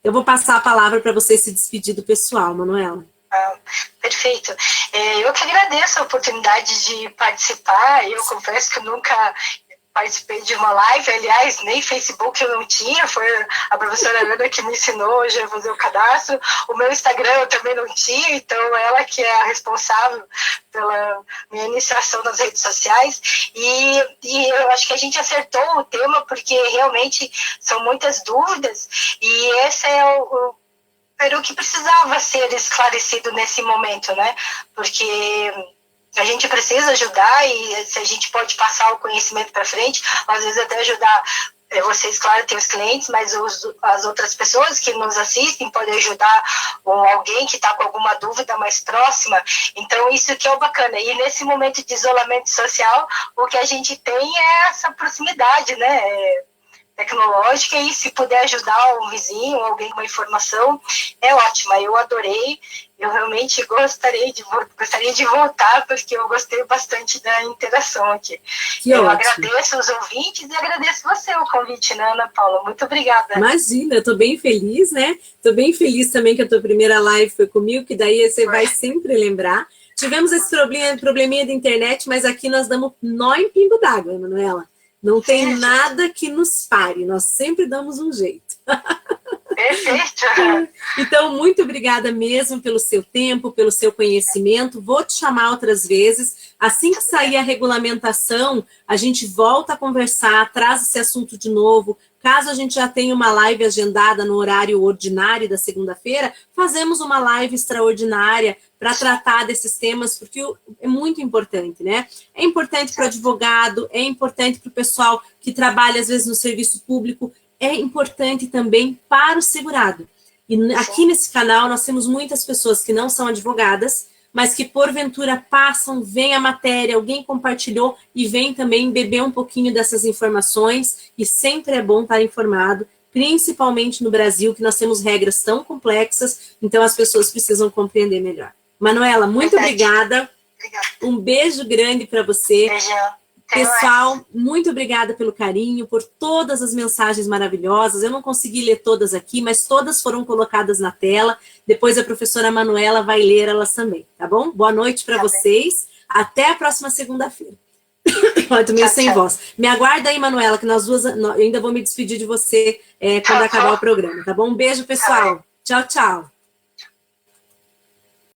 Eu vou passar a palavra para você se despedir do pessoal, Manuela. Perfeito. Eu que agradeço a oportunidade de participar. Eu confesso que eu nunca participei de uma live, aliás, nem Facebook eu não tinha, foi a professora Ana que me ensinou hoje a fazer o cadastro. O meu Instagram eu também não tinha, então ela que é a responsável pela minha iniciação nas redes sociais. E eu acho que a gente acertou o tema, porque realmente são muitas dúvidas, e esse era o que precisava ser esclarecido nesse momento, né? Porque a gente precisa ajudar, e se a gente pode passar o conhecimento para frente, às vezes até ajudar vocês, claro, tem os clientes, mas as outras pessoas que nos assistem podem ajudar alguém que está com alguma dúvida mais próxima. Então, isso que é o bacana. E nesse momento de isolamento social, o que a gente tem é essa proximidade, né? Tecnológica, e se puder ajudar um vizinho, alguém com uma informação, é ótima. Eu adorei, eu realmente gostaria de voltar, porque eu gostei bastante da interação aqui. Que eu ótimo. Agradeço os ouvintes e agradeço você o convite, né, Ana Paula? Muito obrigada. Imagina, eu tô bem feliz, né? Tô bem feliz também que a tua primeira live foi comigo, que daí você vai sempre lembrar. Tivemos esse probleminha da internet, mas aqui nós damos nó em pingo d'água, Manuela. Não tem nada que nos pare, nós sempre damos um jeito. Perfeito. Então, muito obrigada mesmo pelo seu tempo, pelo seu conhecimento. Vou te chamar outras vezes. Assim que sair a regulamentação, a gente volta a conversar, traz esse assunto de novo. Caso a gente já tenha uma live agendada no horário ordinário da segunda-feira, fazemos uma live extraordinária para tratar desses temas, porque é muito importante, né? É importante para o advogado, é importante para o pessoal que trabalha, às vezes, no serviço público, é importante também para o segurado. E aqui nesse canal nós temos muitas pessoas que não são advogadas, mas que porventura passam, vem a matéria, alguém compartilhou e vem também beber um pouquinho dessas informações, e sempre é bom estar informado, principalmente no Brasil, que nós temos regras tão complexas, então as pessoas precisam compreender melhor. Manuela, muito obrigada. Um beijo grande para você. Beijão. Pessoal, muito obrigada pelo carinho, por todas as mensagens maravilhosas. Eu não consegui ler todas aqui, mas todas foram colocadas na tela. Depois a professora Manuela vai ler elas também, tá bom? Boa noite para vocês. Até a próxima segunda-feira. Eu tô meio sem voz. Me aguarda aí, Manuela, que nós duas... Eu ainda vou me despedir de você quando acabar o programa, tá bom? Um beijo, pessoal. Tchau, tchau.